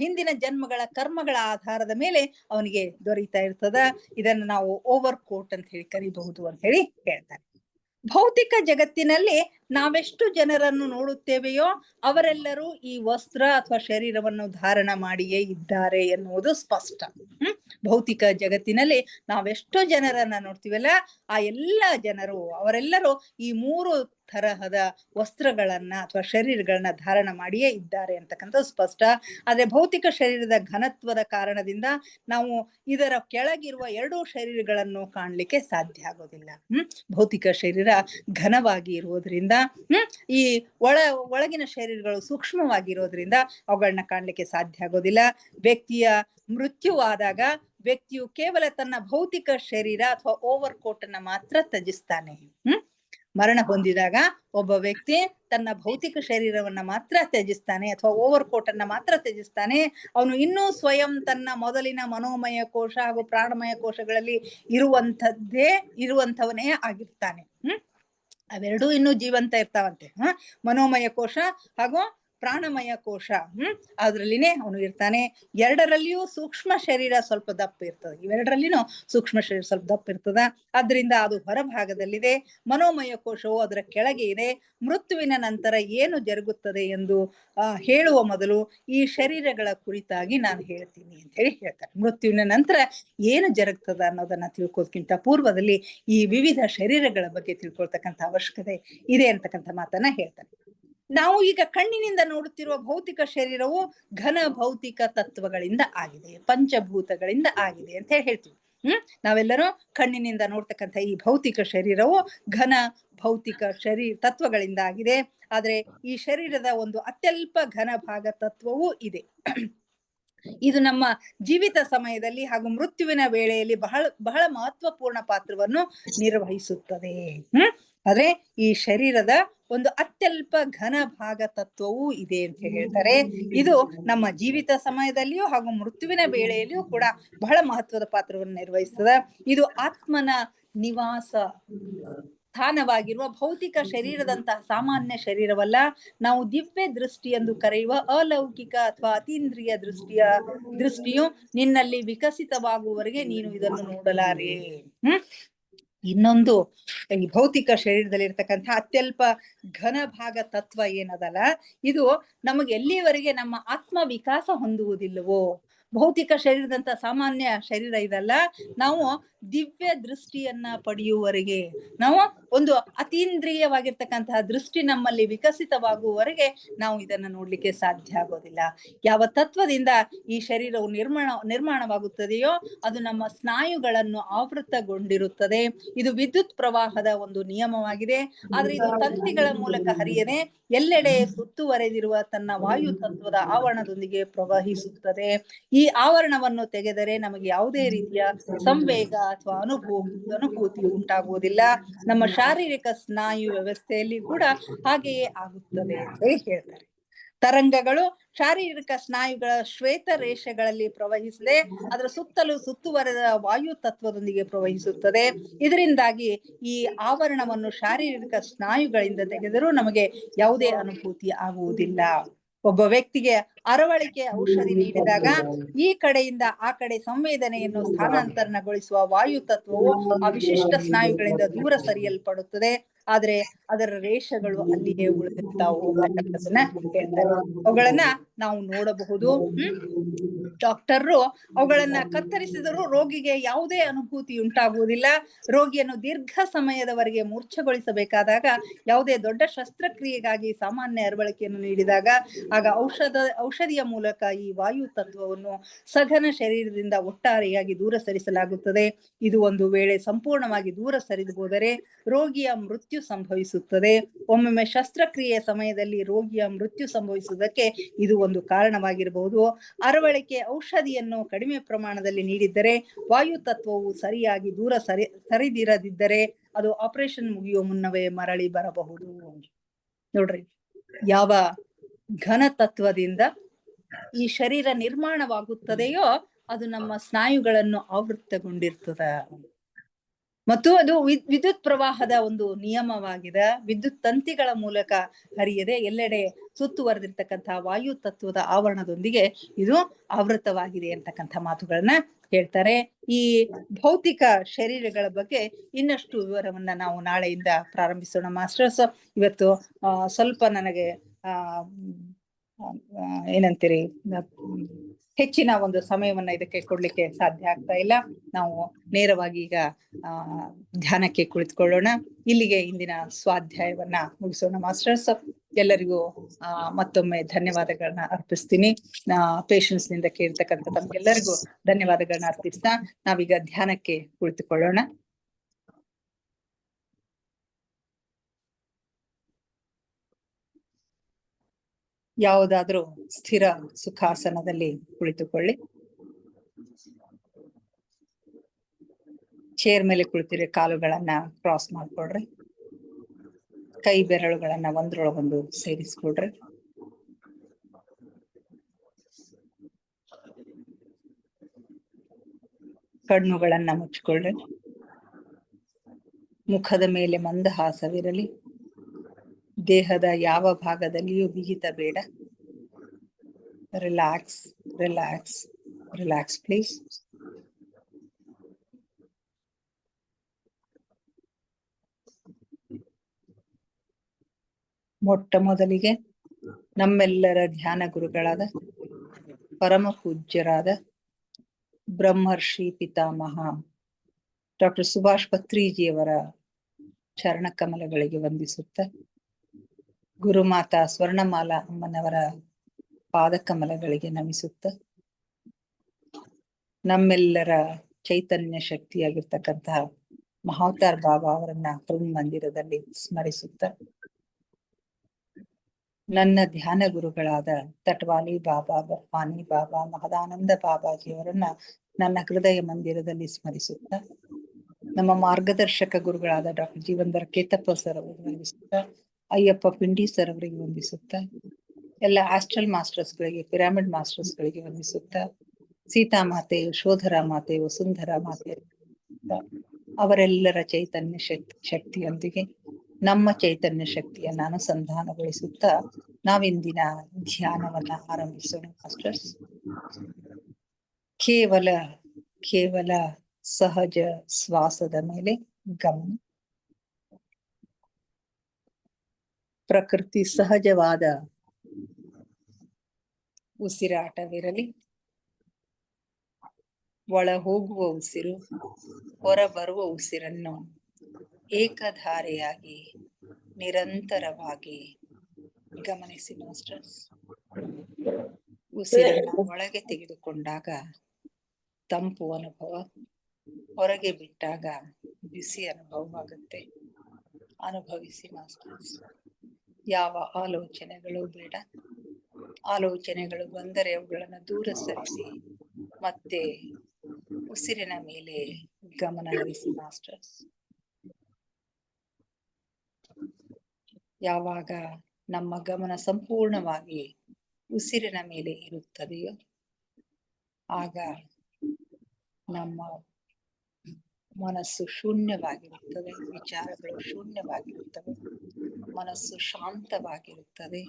ಹಿಂದಿನ ಜನ್ಮಗಳ ಕರ್ಮಗಳ ಆಧಾರದ ಮೇಲೆ ಅವನಿಗೆ ದೊರೀತಾ ಇರ್ತದ. ಇದನ್ನು ನಾವು ಓವರ್ ಕೋಟ್ ಅಂತ ಹೇಳಿ ಕರಿಬಹುದು ಅಂತ ಹೇಳಿ ಹೇಳ್ತಾರೆ. ಭೌತಿಕ ಜಗತ್ತಿನಲ್ಲಿ ನಾವೆಷ್ಟು ಜನರನ್ನು ನೋಡುತ್ತೇವೆಯೋ ಅವರೆಲ್ಲರೂ ಈ ವಸ್ತ್ರ ಅಥವಾ ಶರೀರವನ್ನು ಧಾರಣ ಮಾಡಿಯೇ ಇದ್ದಾರೆ ಎನ್ನುವುದು ಸ್ಪಷ್ಟ. ಭೌತಿಕ ಜಗತ್ತಿನಲ್ಲಿ ನಾವೆಷ್ಟೋ ಜನರನ್ನ ನೋಡ್ತೀವಲ್ಲ, ಆ ಎಲ್ಲ ಜನರು ಅವರೆಲ್ಲರೂ ಈ ಮೂರು ತರಹದ ವಸ್ತ್ರಗಳನ್ನ ಅಥವಾ ಶರೀರಗಳನ್ನ ಧಾರಣ ಮಾಡಿಯೇ ಇದ್ದಾರೆ ಅಂತಕ್ಕಂಥದ್ದು ಸ್ಪಷ್ಟ. ಆದ್ರೆ ಭೌತಿಕ ಶರೀರದ ಘನತ್ವದ ಕಾರಣದಿಂದ ನಾವು ಇದರ ಕೆಳಗಿರುವ ಎರಡೂ ಶರೀರಗಳನ್ನು ಕಾಣ್ಲಿಕ್ಕೆ ಸಾಧ್ಯ ಆಗೋದಿಲ್ಲ. ಭೌತಿಕ ಶರೀರ ಘನವಾಗಿ ಇರುವುದರಿಂದ ಈ ಒಳಗಿನ ಶರೀರಗಳು ಸೂಕ್ಷ್ಮವಾಗಿರೋದ್ರಿಂದ ಅವುಗಳನ್ನ ಕಾಣ್ಲಿಕ್ಕೆ ಸಾಧ್ಯ ಆಗೋದಿಲ್ಲ. ವ್ಯಕ್ತಿಯ ಮೃತ್ಯುವಾದಾಗ ವ್ಯಕ್ತಿಯು ಕೇವಲ ತನ್ನ ಭೌತಿಕ ಶರೀರ ಅಥವಾ ಓವರ್ ಕೋಟ್ ಅನ್ನ ಮಾತ್ರ ತ್ಯಜಿಸ್ತಾನೆ. ಮರಣ ಹೊಂದಿದಾಗ ಒಬ್ಬ ವ್ಯಕ್ತಿ ತನ್ನ ಭೌತಿಕ ಶರೀರವನ್ನ ಮಾತ್ರ ತ್ಯಜಿಸ್ತಾನೆ ಅಥವಾ ಓವರ್ ಕೋಟ್ ಅನ್ನ ಮಾತ್ರ ತ್ಯಜಿಸ್ತಾನೆ. ಅವನು ಇನ್ನೂ ಸ್ವಯಂ ತನ್ನ ಮೊದಲಿನ ಮನೋಮಯ ಕೋಶ ಹಾಗೂ ಪ್ರಾಣಮಯ ಕೋಶಗಳಲ್ಲಿ ಇರುವಂತವನೇ ಆಗಿರ್ತಾನೆ. ಅವೆರಡೂ ಇನ್ನೂ ಜೀವಂತ ಇರ್ತಾವಂತೆ. ಮನೋಮಯ ಕೋಶ ಹಾಗೂ ಪ್ರಾಣಮಯ ಕೋಶ ಅದ್ರಲ್ಲಿನೇ ಅವನು ಇರ್ತಾನೆ. ಎರಡರಲ್ಲಿಯೂ ಸೂಕ್ಷ್ಮ ಶರೀರ ಸ್ವಲ್ಪ ದಪ್ಪ ಇರ್ತದೆ. ಇವೆರಡರಲ್ಲಿನೂ ಸೂಕ್ಷ್ಮ ಶರೀರ ಸ್ವಲ್ಪ ದಪ್ಪ ಇರ್ತದ. ಆದ್ರಿಂದ ಅದು ಹೊರಭಾಗದಲ್ಲಿದೆ. ಮನೋಮಯ ಕೋಶವು ಅದರ ಕೆಳಗೆ ಇದೆ. ಮೃತ್ಯುವಿನ ನಂತರ ಏನು ಜರುಗುತ್ತದೆ ಎಂದು ಹೇಳುವ ಮೊದಲು ಈ ಶರೀರಗಳ ಕುರಿತಾಗಿ ನಾನು ಹೇಳ್ತೀನಿ ಅಂತ ಹೇಳಿ ಹೇಳ್ತಾರೆ. ಮೃತ್ಯುವಿನ ನಂತರ ಏನು ಜರುಗ್ತದ ಅನ್ನೋದನ್ನ ತಿಳ್ಕೋದಕ್ಕಿಂತ ಪೂರ್ವದಲ್ಲಿ ಈ ವಿವಿಧ ಶರೀರಗಳ ಬಗ್ಗೆ ತಿಳ್ಕೊಳ್ತಕ್ಕಂಥ ಅವಶ್ಯಕತೆ ಇದೆ ಅಂತಕ್ಕಂಥ ಮಾತನ್ನ ಹೇಳ್ತಾರೆ. ನಾವು ಈಗ ಕಣ್ಣಿನಿಂದ ನೋಡುತ್ತಿರುವ ಭೌತಿಕ ಶರೀರವು ಘನ ಭೌತಿಕ ತತ್ವಗಳಿಂದ ಆಗಿದೆ, ಪಂಚಭೂತಗಳಿಂದ ಆಗಿದೆ ಅಂತ ಹೇಳ್ತೀವಿ. ನಾವೆಲ್ಲರೂ ಕಣ್ಣಿನಿಂದ ನೋಡ್ತಕ್ಕಂಥ ಈ ಭೌತಿಕ ಶರೀರವು ಘನ ಭೌತಿಕ ತತ್ವಗಳಿಂದ ಆಗಿದೆ. ಆದ್ರೆ ಈ ಶರೀರದ ಒಂದು ಅತ್ಯಲ್ಪ ಘನ ಭಾಗ ತತ್ವವೂ ಇದೆ. ಇದು ನಮ್ಮ ಜೀವಿತ ಸಮಯದಲ್ಲಿ ಹಾಗೂ ಮೃತ್ಯುವಿನ ವೇಳೆಯಲ್ಲಿ ಬಹಳ ಮಹತ್ವಪೂರ್ಣ ಪಾತ್ರವನ್ನು ನಿರ್ವಹಿಸುತ್ತದೆ. ಆದ್ರೆ ಈ ಶರೀರದ ಒಂದು ಅತ್ಯಲ್ಪ ಘನ ಭಾಗ ತತ್ವವೂ ಇದೆ ಅಂತ ಹೇಳ್ತಾರೆ. ಇದು ನಮ್ಮ ಜೀವಿತ ಸಮಯದಲ್ಲಿಯೂ ಹಾಗೂ ಮೃತ್ಯುವಿನ ವೇಳೆಯಲ್ಲಿಯೂ ಕೂಡ ಬಹಳ ಮಹತ್ವದ ಪಾತ್ರವನ್ನು ನಿರ್ವಹಿಸ್ತದೆ. ಇದು ಆತ್ಮನ ನಿವಾಸ ಸ್ಥಾನವಾಗಿರುವ ಭೌತಿಕ ಶರೀರದಂತಹ ಸಾಮಾನ್ಯ ಶರೀರವಲ್ಲ. ನಾವು ದಿವ್ಯ ದೃಷ್ಟಿ ಎಂದು ಕರೆಯುವ ಅಲೌಕಿಕ ಅಥವಾ ಅತೀಂದ್ರಿಯ ದೃಷ್ಟಿಯು ನಿನ್ನಲ್ಲಿ ವಿಕಸಿತವಾಗುವವರೆಗೆ ನೀನು ಇದನ್ನು ನೋಡಲಾರೆ. ಇನ್ನೊಂದು ಈ ಭೌತಿಕ ಶರೀರದಲ್ಲಿ ಇರ್ತಕ್ಕಂಥ ಅತ್ಯಲ್ಪ ಘನ ಭಾಗ ತತ್ವ ಏನದಲ್ಲ, ಇದು ನಮಗೆ ಎಲ್ಲಿವರೆಗೆ ನಮ್ಮ ಆತ್ಮ ವಿಕಾಸ ಹೊಂದುವುದಿಲ್ಲವೋ, ಭೌತಿಕ ಶರೀರದಂತ ಸಾಮಾನ್ಯ ಶರೀರ ಇದಲ್ಲ, ನಾವು ದಿವ್ಯ ದೃಷ್ಟಿಯನ್ನ ಪಡೆಯುವವರೆಗೆ, ನಾವು ಒಂದು ಅತೀಂದ್ರಿಯವಾಗಿರ್ತಕ್ಕಂತಹ ದೃಷ್ಟಿ ನಮ್ಮಲ್ಲಿ ವಿಕಸಿತವಾಗುವವರೆಗೆ ನಾವು ಇದನ್ನ ನೋಡ್ಲಿಕ್ಕೆ ಸಾಧ್ಯ ಆಗೋದಿಲ್ಲ. ಯಾವ ತತ್ವದಿಂದ ಈ ಶರೀರವು ನಿರ್ಮಾಣವಾಗುತ್ತದೆಯೋ ಅದು ನಮ್ಮ ಸ್ನಾಯುಗಳನ್ನು ಆವೃತಗೊಂಡಿರುತ್ತದೆ. ಇದು ವಿದ್ಯುತ್ ಪ್ರವಾಹದ ಒಂದು ನಿಯಮವಾಗಿದೆ. ಆದ್ರೆ ಇದು ತಂತಿಗಳ ಮೂಲಕ ಹರಿಯದೆ ಎಲ್ಲೆಡೆ ಸುತ್ತುವರೆದಿರುವ ತನ್ನ ವಾಯು ತತ್ವದ ಆವರಣದೊಂದಿಗೆ ಪ್ರವಹಿಸುತ್ತದೆ. ಈ ಆವರಣವನ್ನು ತೆಗೆದರೆ ನಮಗೆ ಯಾವುದೇ ರೀತಿಯ ಸಂವೇಗ ಅಥವಾ ಅನುಭೂತಿ ಉಂಟಾಗುವುದಿಲ್ಲ. ನಮ್ಮ ಶಾರೀರಿಕ ಸ್ನಾಯು ವ್ಯವಸ್ಥೆಯಲ್ಲಿ ಕೂಡ ಹಾಗೆಯೇ ಆಗುತ್ತದೆ ಅಂತ ಹೇಳ್ತಾರೆ. ತರಂಗಗಳು ಶಾರೀರಿಕ ಸ್ನಾಯುಗಳ ಶ್ವೇತ ರೇಷೆಗಳಲ್ಲಿ ಪ್ರವಹಿಸದೆ ಅದರ ಸುತ್ತಲೂ ಸುತ್ತುವರೆದ ವಾಯು ತತ್ವದೊಂದಿಗೆ ಪ್ರವಹಿಸುತ್ತದೆ. ಇದರಿಂದಾಗಿ ಈ ಆವರಣವನ್ನು ಶಾರೀರಿಕ ಸ್ನಾಯುಗಳಿಂದ ತೆಗೆದರೂ ನಮಗೆ ಯಾವುದೇ ಅನುಭೂತಿ ಆಗುವುದಿಲ್ಲ. ಒಬ್ಬ ವ್ಯಕ್ತಿಗೆ ಅರವಳಿಕೆ ಔಷಧಿ ನೀಡಿದಾಗ ಈ ಕಡೆಯಿಂದ ಆ ಕಡೆ ಸಂವೇದನೆಯನ್ನು ಸ್ಥಾನಾಂತರಣಗೊಳಿಸುವ ವಾಯು ತತ್ವವು ಆ ವಿಶಿಷ್ಟ ಸ್ನಾಯುಗಳಿಂದ ದೂರ ಸರಿಯಲ್ಪಡುತ್ತದೆ. ಆದ್ರೆ ಅದರ ರೇಷೆಗಳು ಅಲ್ಲಿಯೇ ಉಳಿದಿರ್ತಾವು ಅಂತಕ್ಕಂಥದ್ದನ್ನ ಹೇಳ್ತಾರೆ. ಅವುಗಳನ್ನ ನಾವು ನೋಡಬಹುದು. ಡಾಕ್ಟರ್ರು ಅವುಗಳನ್ನ ಕತ್ತರಿಸಿದರೂ ರೋಗಿಗೆ ಯಾವುದೇ ಅನುಭೂತಿ ಉಂಟಾಗುವುದಿಲ್ಲ. ರೋಗಿಯನ್ನು ದೀರ್ಘ ಸಮಯದವರೆಗೆ ಮೂರ್ಛೆಗೊಳಿಸಬೇಕಾದಾಗ ಯಾವುದೇ ದೊಡ್ಡ ಶಸ್ತ್ರಕ್ರಿಯೆಗಾಗಿ ಸಾಮಾನ್ಯ ಅರವಳಿಕೆಯನ್ನು ನೀಡಿದಾಗ ಆಗ ಔಷಧಿಯ ಮೂಲಕ ಈ ವಾಯು ತತ್ವವನ್ನು ಸಘನ ಶರೀರದಿಂದ ಒಟ್ಟಾರೆಯಾಗಿ ದೂರ ಸರಿಸಲಾಗುತ್ತದೆ. ಇದು ಒಂದು ವೇಳೆ ಸಂಪೂರ್ಣವಾಗಿ ದೂರ ಸರಿದು ಹೋದರೆ ರೋಗಿಯ ಮೃತ್ಯು ಸಂಭವಿಸುತ್ತದೆ. ಒಮ್ಮೊಮ್ಮೆ ಶಸ್ತ್ರಕ್ರಿಯೆಯ ಸಮಯದಲ್ಲಿ ರೋಗಿಯ ಮೃತ್ಯು ಸಂಭವಿಸುವುದಕ್ಕೆ ಇದು ಒಂದು ಕಾರಣವಾಗಿರಬಹುದು. ಅರವಳಿಕೆ ಔಷಧಿಯನ್ನು ಕಡಿಮೆ ಪ್ರಮಾಣದಲ್ಲಿ ನೀಡಿದ್ದರೆ ವಾಯು ತತ್ವವು ಸರಿಯಾಗಿ ದೂರ ಸರಿದಿರದಿದ್ದರೆ ಅದು ಆಪರೇಷನ್ ಮುಗಿಯುವ ಮುನ್ನವೇ ಮರಳಿ ಬರಬಹುದು. ನೋಡ್ರಿ, ಯಾವ ಘನ ತತ್ವದಿಂದ ಈ ಶರೀರ ನಿರ್ಮಾಣವಾಗುತ್ತದೆಯೋ ಅದು ನಮ್ಮ ಸ್ನಾಯುಗಳನ್ನು ಆವೃತಗೊಂಡಿರ್ತದ ಮತ್ತು ಅದು ವಿದ್ಯುತ್ ಪ್ರವಾಹದ ಒಂದು ನಿಯಮವಾಗಿದೆ. ವಿದ್ಯುತ್ ತಂತಿಗಳ ಮೂಲಕ ಹರಿಯದೆ ಎಲ್ಲೆಡೆ ಸುತ್ತುವರೆದಿರ್ತಕ್ಕಂತಹ ವಾಯು ತತ್ವದ ಆವರಣದೊಂದಿಗೆ ಇದು ಆವೃತವಾಗಿದೆ ಅಂತಕ್ಕಂಥ ಮಾತುಗಳನ್ನ ಹೇಳ್ತಾರೆ. ಈ ಭೌತಿಕ ಶರೀರಗಳ ಬಗ್ಗೆ ಇನ್ನಷ್ಟು ವಿವರವನ್ನ ನಾವು ನಾಳೆಯಿಂದ ಪ್ರಾರಂಭಿಸೋಣ ಮಾಸ್ಟರ್ಸ್. ಇವತ್ತು ಸ್ವಲ್ಪ ನನಗೆ ಏನಂತೀರಿ, ಹೆಚ್ಚಿನ ಒಂದು ಸಮಯವನ್ನ ಇದಕ್ಕೆ ಕೊಡ್ಲಿಕ್ಕೆ ಸಾಧ್ಯ ಆಗ್ತಾ ಇಲ್ಲ. ನಾವು ನೇರವಾಗಿ ಈಗ ಧ್ಯಾನಕ್ಕೆ ಕುಳಿತುಕೊಳ್ಳೋಣ. ಇಲ್ಲಿಗೆ ಇಂದಿನ ಸ್ವಾಧ್ಯಾಯವನ್ನ ಮುಗಿಸೋಣ ಮಾಸ್ಟರ್ಸ್. ಎಲ್ಲರಿಗೂ ಮತ್ತೊಮ್ಮೆ ಧನ್ಯವಾದಗಳನ್ನ ಅರ್ಪಿಸ್ತೀನಿ. ಪೇಷನ್ಸ್ ನಿಂದ ಕೇಳ್ತಕ್ಕಂಥ ತಮ್ಗೆಲ್ಲರಿಗೂ ಧನ್ಯವಾದಗಳನ್ನ ಅರ್ಪಿಸ್ತಾ ನಾವೀಗ ಧ್ಯಾನಕ್ಕೆ ಕುಳಿತುಕೊಳ್ಳೋಣ. ಯಾವುದಾದ್ರೂ ಸ್ಥಿರ ಸುಖಾಸನದಲ್ಲಿ ಕುಳಿತುಕೊಳ್ಳಿ. ಚೇರ್ ಮೇಲೆ ಕುಳಿತಿರೋ ಕಾಲುಗಳನ್ನ ಕ್ರಾಸ್ ಮಾಡ್ಕೊಳ್ರಿ. ಕೈ ಬೆರಳುಗಳನ್ನ ಒಂದ್ರೊಳಗೊಂದು ಸೇರಿಸ್ಕೊಳ್ರಿ. ಕಣ್ಣುಗಳನ್ನ ಮುಚ್ಕೊಳ್ರಿ. ಮುಖದ ಮೇಲೆ ಮಂದಹಾಸವಿರಲಿ. ದೇಹದ ಯಾವ ಭಾಗದಲ್ಲಿಯೂ ಬಿಗಿತ ಬೇಡ. Relax relax relax please. ಮೊಟ್ಟ ಮೊದಲಿಗೆ ನಮ್ಮೆಲ್ಲರ ಧ್ಯಾನ ಗುರುಗಳಾದ ಪರಮ ಪೂಜ್ಯರಾದ ಬ್ರಹ್ಮರ್ಷಿ ಪಿತಾಮಹ ಡಾಕ್ಟರ್ ಸುಭಾಷ್ ಪತ್ರಿಜಿಯವರ ಚರಣ ಕಮಲಗಳಿಗೆ ವಂದಿಸುತ್ತ ಗುರುಮಾತಾ ಸ್ವರ್ಣಮಾಲಾ ಅಮ್ಮನವರ ಪಾದಕಮಲಗಳಿಗೆ ನಮಿಸುತ್ತ ನಮ್ಮೆಲ್ಲರ ಚೈತನ್ಯ ಶಕ್ತಿಯಾಗಿರ್ತಕ್ಕಂತಹ ಮಹಾವತಾರ್ ಬಾಬಾ ಅವರನ್ನ ಮಂದಿರದಲ್ಲಿ ಸ್ಮರಿಸುತ್ತ ನನ್ನ ಧ್ಯಾನ ಗುರುಗಳಾದ ತಟ್ವಾಲಿ ಬಾಬಾ, ಬರ್ಫಾನಿ ಬಾಬಾ, ಮಹದಾನಂದ ಬಾಬಾಜಿಯವರನ್ನ ನನ್ನ ಹೃದಯ ಮಂದಿರದಲ್ಲಿ ಸ್ಮರಿಸುತ್ತ ನಮ್ಮ ಮಾರ್ಗದರ್ಶಕ ಗುರುಗಳಾದ ಡಾಕ್ಟರ್ ಜೀವನ್ಧರ್ ಕೇತಪ್ಪ ಸರ್ ಅವರಿಗೆ ವಂದಿಸುತ್ತ, ಅಯ್ಯಪ್ಪ ಪಿಂಡಿ ಸರ್ ಅವರಿಗೆ ವಂದಿಸುತ್ತ, ಎಲ್ಲ ಆಸ್ಟ್ರಲ್ ಮಾಸ್ಟರ್ಸ್ಗಳಿಗೆ, ಪಿರಾಮಿಡ್ ಮಾಸ್ಟರ್ಸ್ಗಳಿಗೆ ವಂದಿಸುತ್ತ, ಸೀತಾಮಾತೆ, ಯಶೋಧರ ಮಾತೆ, ವಸುಂಧರ ಮಾತೆ ಅವರೆಲ್ಲರ ಚೈತನ್ಯ ಶಕ್ತಿಯೊಂದಿಗೆ ನಮ್ಮ ಚೈತನ್ಯ ಶಕ್ತಿಯನ್ನ ಅನುಸಂಧಾನಗೊಳಿಸುತ್ತಾ ನಾವಿಂದಿನ ಧ್ಯಾನವನ್ನ ಆರಂಭಿಸೋಣ ಮಾಸ್ಟರ್ಸ್. ಕೇವಲ ಸಹಜ ಶ್ವಾಸದ ಮೇಲೆ ಗಮನ. ಪ್ರಕೃತಿ ಸಹಜವಾದ ಉಸಿರಾಟವಿರಲಿ. ಒಳ ಹೋಗುವ ಉಸಿರು, ಹೊರ ಬರುವ ಉಸಿರನ್ನು ಏಕಧಾರೆಯಾಗಿ ನಿರಂತರವಾಗಿ ಗಮನಿಸಿ ಮಾಸ್ಟರ್ಸ್. ಉಸಿರನ್ನು ಒಳಗೆ ತೆಗೆದುಕೊಂಡಾಗ ತಂಪು ಅನುಭವ, ಹೊರಗೆ ಬಿಟ್ಟಾಗ ಬಿಸಿ ಅನುಭವವಾಗುತ್ತೆ. ಅನುಭವಿಸಿ ಮಾಸ್ಟರ್ಸ್. ಯಾವ ಆಲೋಚನೆಗಳು ಬೇಡ. ಆಲೋಚನೆಗಳು ಬಂದರೆ ಅವುಗಳನ್ನು ದೂರ ಸರಿಸಿ ಮತ್ತೆ ಉಸಿರಿನ ಮೇಲೆ ಗಮನ ಹರಿಸಿ ಮಾಸ್ಟರ್ಸ್. ಯಾವಾಗ ನಮ್ಮ ಗಮನ ಸಂಪೂರ್ಣವಾಗಿ ಉಸಿರಿನ ಮೇಲೆ ಇರುತ್ತದೆಯೋ ಆಗ ನಮ್ಮ ಮನಸ್ಸು ಶೂನ್ಯವಾಗಿರುತ್ತದೆ, ವಿಚಾರಗಳು ಶೂನ್ಯವಾಗಿರುತ್ತವೆ, ಮನಸ್ಸು ಶಾಂತವಾಗಿರುತ್ತದೆ,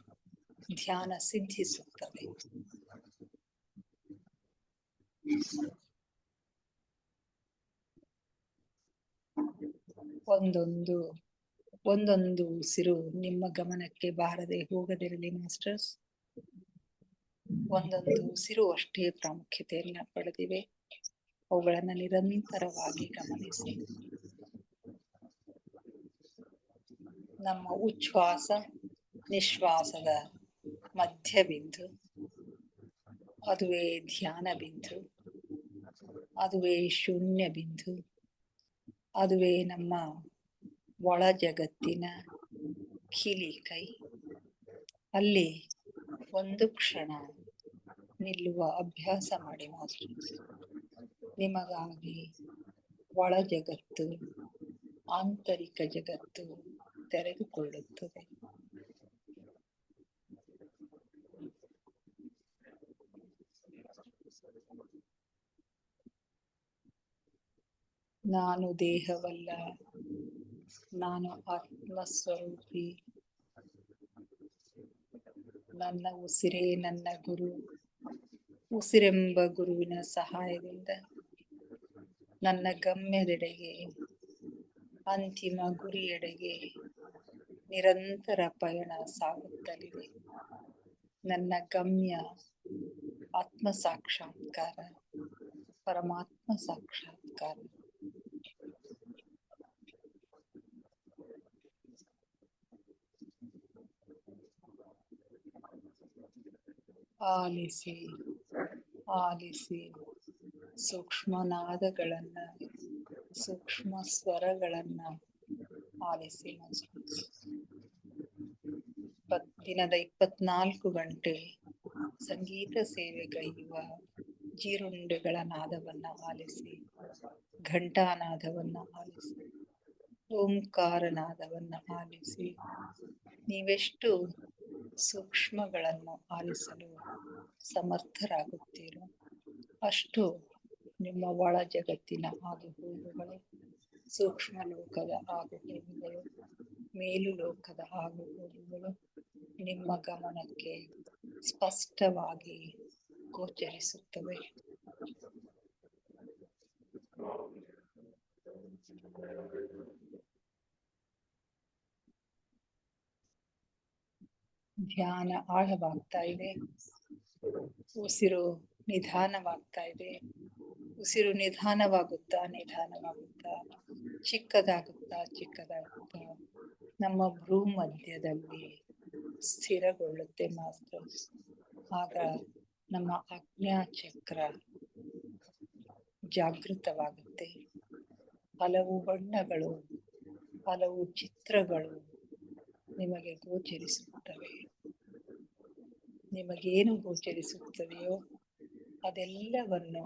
ಧ್ಯಾನ ಸಿದ್ಧಿಸುತ್ತದೆ. ಒಂದೊಂದು ಉಸಿರು ನಿಮ್ಮ ಗಮನಕ್ಕೆ ಬಾರದೆ ಹೋಗದಿರಲಿ ಮಾಸ್ಟರ್ಸ್. ಒಂದೊಂದು ಉಸಿರು ಅಷ್ಟೇ ಪ್ರಾಮುಖ್ಯತೆಯನ್ನ ಪಡೆದಿವೆ. ಅವುಗಳನ್ನು ನಿರಂತರವಾಗಿ ಗಮನಿಸಿ. ನಮ್ಮ ಉಚ್ಛ್ವಾಸ ನಿಶ್ವಾಸದ ಮಧ್ಯ ಬಿಂದು, ಅದುವೇ ಧ್ಯಾನ ಬಿಂದು, ಅದುವೇ ಶೂನ್ಯ ಬಿಂದು, ಅದುವೇ ನಮ್ಮ ಒಳ ಜಗತ್ತಿನ ಕೀಲಿಕೈ. ಅಲ್ಲಿ ಒಂದು ಕ್ಷಣ ನಿಲ್ಲುವ ಅಭ್ಯಾಸ ಮಾಡಿ ಮಾಸ್ಟರ್ಸ್. ನಿಮಗಾಗಿ ಒಳ ಜಗತ್ತು, ಆಂತರಿಕ ಜಗತ್ತು ತೆರೆದುಕೊಳ್ಳುತ್ತದೆ. ನಾನು ದೇಹವಲ್ಲ, ನಾನು ಆತ್ಮಸ್ವರೂಪಿ. ನನ್ನ ಉಸಿರೇ ನನ್ನ ಗುರು. ಉಸಿರೆಂಬ ಗುರುವಿನ ಸಹಾಯದಿಂದ ನನ್ನ ಗಮ್ಯದೆಡೆಗೆ, ಅಂತಿಮ ಗುರಿಯೆಡೆಗೆ ನಿರಂತರ ಪಯಣ ಸಾಗುತ್ತಲಿದೆ. ನನ್ನ ಗಮ್ಯ ಆತ್ಮ ಸಾಕ್ಷಾತ್ಕಾರ, ಪರಮಾತ್ಮ ಸಾಕ್ಷಾತ್ಕಾರ. ಆಲಿಸಿ ಆಲಿಸಿ ಸೂಕ್ಷ್ಮನಾದಗಳನ್ನ, ಸೂಕ್ಷ್ಮ ಸ್ವರಗಳನ್ನ ಆಲಿಸಿ. ದಿನದ 24 ಗಂಟೆ ಸಂಗೀತ ಸೇವೆಗೈಯುವ ಜೀರುಂಡೆಗಳ ನಾದವನ್ನ ಆಲಿಸಿ, ಘಂಟಾನಾದವನ್ನ ಆಲಿಸಿ, ಓಂಕಾರ ನಾದವನ್ನ ಆಲಿಸಿ. ನೀವೆಷ್ಟು ಸೂಕ್ಷ್ಮಗಳನ್ನು ಆಲಿಸಲು ಸಮರ್ಥರಾಗುತ್ತೀರೋ ಅಷ್ಟು ನಿಮ್ಮ ಒಳ ಜಗತ್ತಿನ ಆಗುಹೋಗುಗಳು, ಸೂಕ್ಷ್ಮ ಲೋಕದ ಆಗುಹೋಗುಗಳು, ಮೇಲು ಲೋಕದ ಆಗುಹೋಗುಗಳು ನಿಮ್ಮ ಗಮನಕ್ಕೆ ಸ್ಪಷ್ಟವಾಗಿ ಗೋಚರಿಸುತ್ತವೆ. ಧ್ಯಾನ ಆಳವಾಗ್ತಾ ಇದೆ. ಉಸಿರು ನಿಧಾನವಾಗ್ತಾ ಇದೆ. ಉಸಿರು ನಿಧಾನವಾಗುತ್ತಾ ಚಿಕ್ಕದಾಗುತ್ತಾ ನಮ್ಮ ಭ್ರೂ ಮಧ್ಯದಲ್ಲಿ ಸ್ಥಿರಗೊಳ್ಳುತ್ತೆ ಮಾಸ್ಟರ್ಸ್. ಆಗ ನಮ್ಮ ಆಜ್ಞಾಚಕ್ರ ಜಾಗೃತವಾಗುತ್ತೆ. ಹಲವು ಬಣ್ಣಗಳು, ಹಲವು ಚಿತ್ರಗಳು ನಿಮಗೆ ಗೋಚರಿಸುತ್ತವೆ. ನಿಮಗೇನು ಗೋಚರಿಸುತ್ತದೆಯೋ ಅದೆಲ್ಲವನ್ನು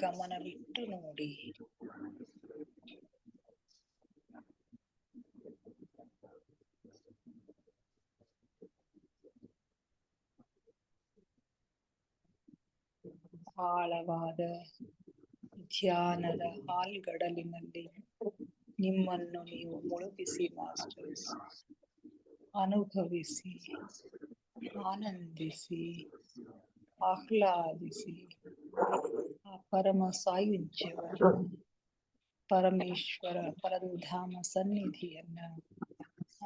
ಗಮನವಿಟ್ಟು ನೋಡಿ. ಆಳವಾದ ಧ್ಯಾನದ ಆಲ್ಗಡಲಿನಲ್ಲಿ ನಿಮ್ಮನ್ನು ನೀವು ಮುಳುಗಿಸಿ ಮಾಸ್ಟರ್ಸ್. ಅನುಭವಿಸಿ, ಆನಂದಿಸಿ, ಆಹ್ಲಾದಿಸಿ ಆ ಪರಮ ಸಾಯುಜ್ಯವನ್ನು, ಪರಮೇಶ್ವರ ಪರಂಧಾಮ ಸನ್ನಿಧಿಯನ್ನ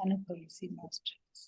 ಅನುಭವಿಸಿ ಮಾಸ್ಟರ್ಸ್.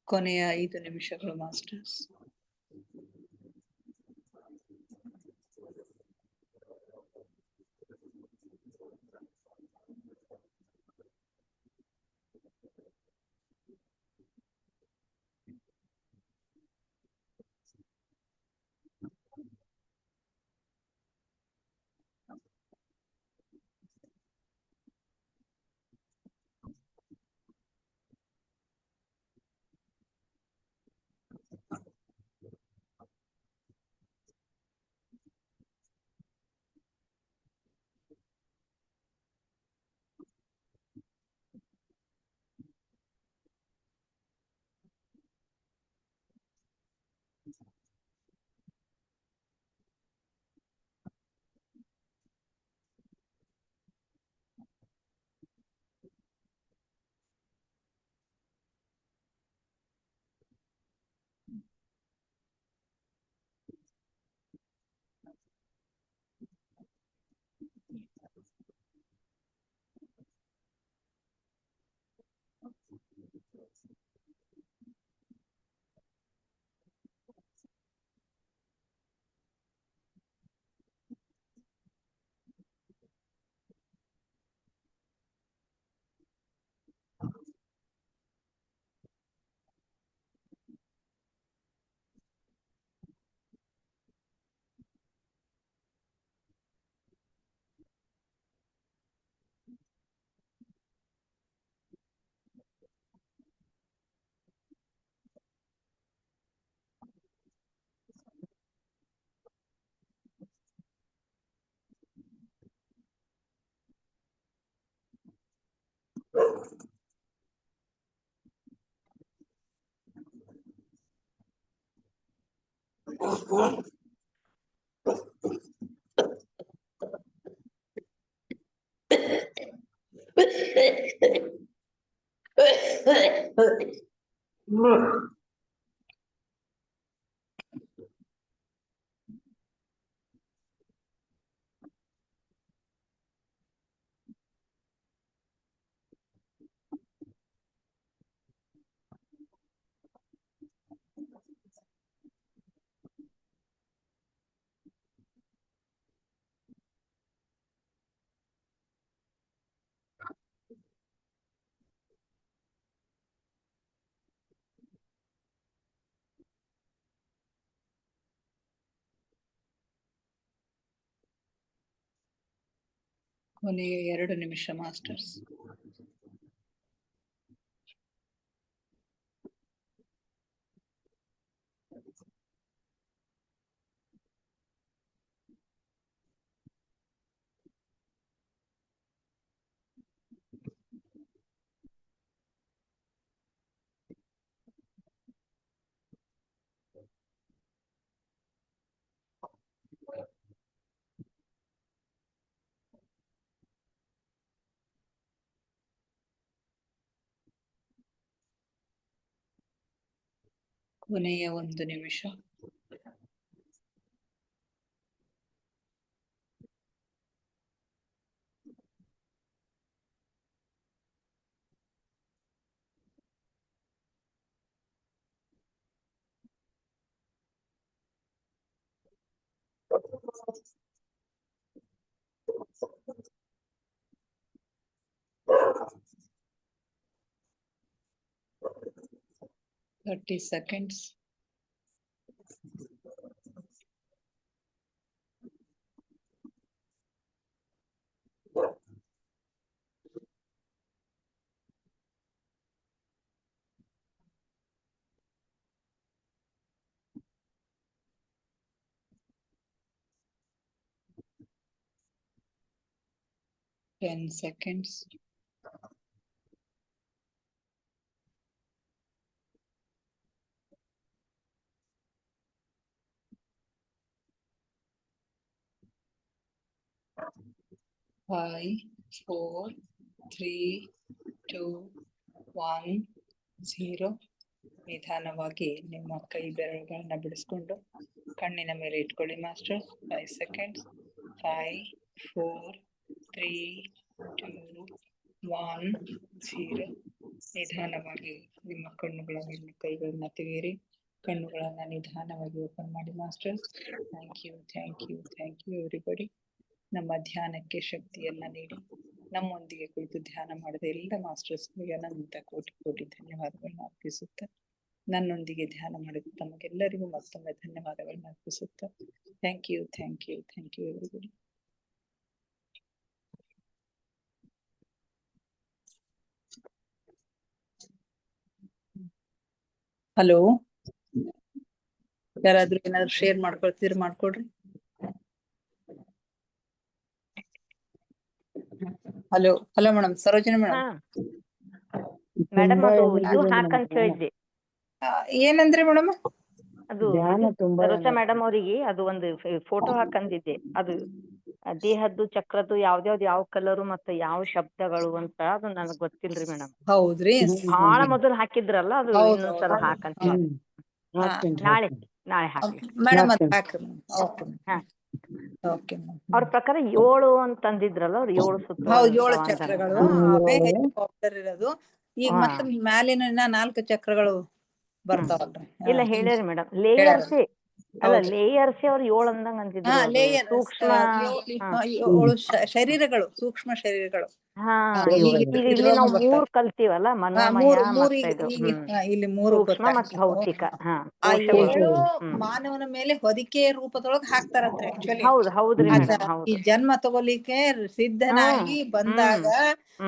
ಕೊನೆಯ 5 ನಿಮಿಷಗಳು ಮಾಸ್ಟರ್ಸ್. ಕೊನೆಯ 2 ನಿಮಿಷ ಮಾಸ್ಟರ್ಸ್. ಕೊನೆಯ 1 ನಿಮಿಷ. Thirty seconds. Ten seconds. 5, 4, 3, 2, 1, 0. ನಿಧಾನವಾಗಿ ನಿಮ್ಮ ಕೈ ಬೆರಳುಗಳನ್ನ ಬಿಡಿಸ್ಕೊಂಡು ಕಣ್ಣಿನ ಮೇಲೆ ಇಟ್ಕೊಳ್ಳಿ ಮಾಸ್ಟರ್. 5 seconds. 5, 4, 3, 2, 1, 0. ನಿಧಾನವಾಗಿ ನಿಮ್ಮ ಕಣ್ಣುಗಳ ಮೇಲೆ ಕೈಗಳನ್ನ ತೆಗೆಯಿರಿ. ಕಣ್ಣುಗಳನ್ನ ನಿಧಾನವಾಗಿ ಓಪನ್ ಮಾಡಿ masters. Thank you, thank you, thank you everybody. ನಮ್ಮ ಧ್ಯಾನಕ್ಕೆ ಶಕ್ತಿಯನ್ನ ನೀಡಿ ನಮ್ಮೊಂದಿಗೆ ಕುಳಿತು ಧ್ಯಾನ ಮಾಡಿದ ಎಲ್ಲ ಮಾಸ್ಟರ್ಸ್ಗಳಿಗೆ ಅನಂತ ಕೋಟಿ ಕೋಟಿ ಧನ್ಯವಾದಗಳನ್ನ ಅರ್ಪಿಸುತ್ತಾ, ನನ್ನೊಂದಿಗೆ ಧ್ಯಾನ ಮಾಡಿದ ತಮಗೆಲ್ಲರಿಗೂ ಮತ್ತೊಮ್ಮೆ ಧನ್ಯವಾದಗಳನ್ನ ಅರ್ಪಿಸುತ್ತಾ, thank you, thank you, thank you everybody. Hello, ಯಾರಾದ್ರೂ ಏನಾದ್ರು ಶೇರ್ ಮಾಡ್ಕೊಳ್ತೀರಿ ಮಾಡ್ಕೊಡ್ರಿ. Hello hello madam, Sarojini madam. Madam ಅದು ಇದು ಹಾಕಂತ ಹೇಳಿದ್ದೆ. ಏನಂದ್ರೆ ಮೇಡಮ್? ಅದು ಸರೋಜಾ ಮೇಡಮ್ ಅವರಿಗೆ ಅದು ಒಂದು ಫೋಟೋ ಹಾಕಂದಿದ್ದೆ. ಅದು ದೇಹದ್ದು ಚಕ್ರದ್ದು ಯಾವ್ದ್ಯಾವ್ದು ಯಾವ ಕಲರು ಮತ್ತೆ ಯಾವ ಶಬ್ದಗಳು ಅಂತ ಅದು ನನಗ್ ಗೊತ್ತಿಲ್ರಿ ಮೇಡಮ್. ಹೌದ್ರಿ, ಬಹಳ ಮೊದಲು ಹಾಕಿದ್ರಲ್ಲ, ಅದು ಇನ್ನೊಂದ್ಸಲ ಹಾಕಂತ ಹೇಳಿ. ನಾಳೆ ನಾಳೆ ಹಾಕಿ ಮೇಡಮ್. ಅವ್ರ ಪ್ರಕಾರ 7 ಅಂತಂದಿದ್ರಲ್ಲ, ಅವ್ರು 7 ಸುತ್ತು. ಹೌದು, 7 ಚಕ್ರಗಳು ಅವೇ ಪಾಪ್ಯುಲರ್ ಇರೋದು. ಈಗ ಮತ್ತೆ ಮೇಲಿನ 4 ಚಕ್ರಗಳು ಬರ್ತಾವಲ್ರಿ. ಇಲ್ಲ ಹೇಳ್ಯಾರಿ ಮೇಡಮ್, ಲೇಯರ್ಸೇ ಅಲ್ಲ, ಲೇಯರ್ಸೇ ಅವ್ರು 7 ಅಂದಂಗ ಅಂತಿದ್ರು. ಸೂಕ್ಷ್ಮ ಶರೀರಗಳು, ಸೂಕ್ಷ್ಮ ಶರೀರಗಳು. ಇಲ್ಲಿ ನಾವು 3 ಕಲ್ತೀವಲ್ಲ, ಮನೋಮಯ ಮತ್ತೆ ಇಲ್ಲಿ 3 ಸೂಕ್ಷ್ಮ ಮತ್ತೆ ಭೌತಿಕ. ಮಾನವನ ಮೇಲೆ ಹೊದಿಕೆಯ ರೂಪದೊಳಗೆ ಹಾಕ್ತಾರಂತೆ. ಆಕ್ಚುಲಿ ಹೌದ್ರಿ ಈ ಜನ್ಮ ತಗೋಲಿಕ್ಕೆ ಸಿದ್ಧನಾಗಿ ಬಂದಾಗ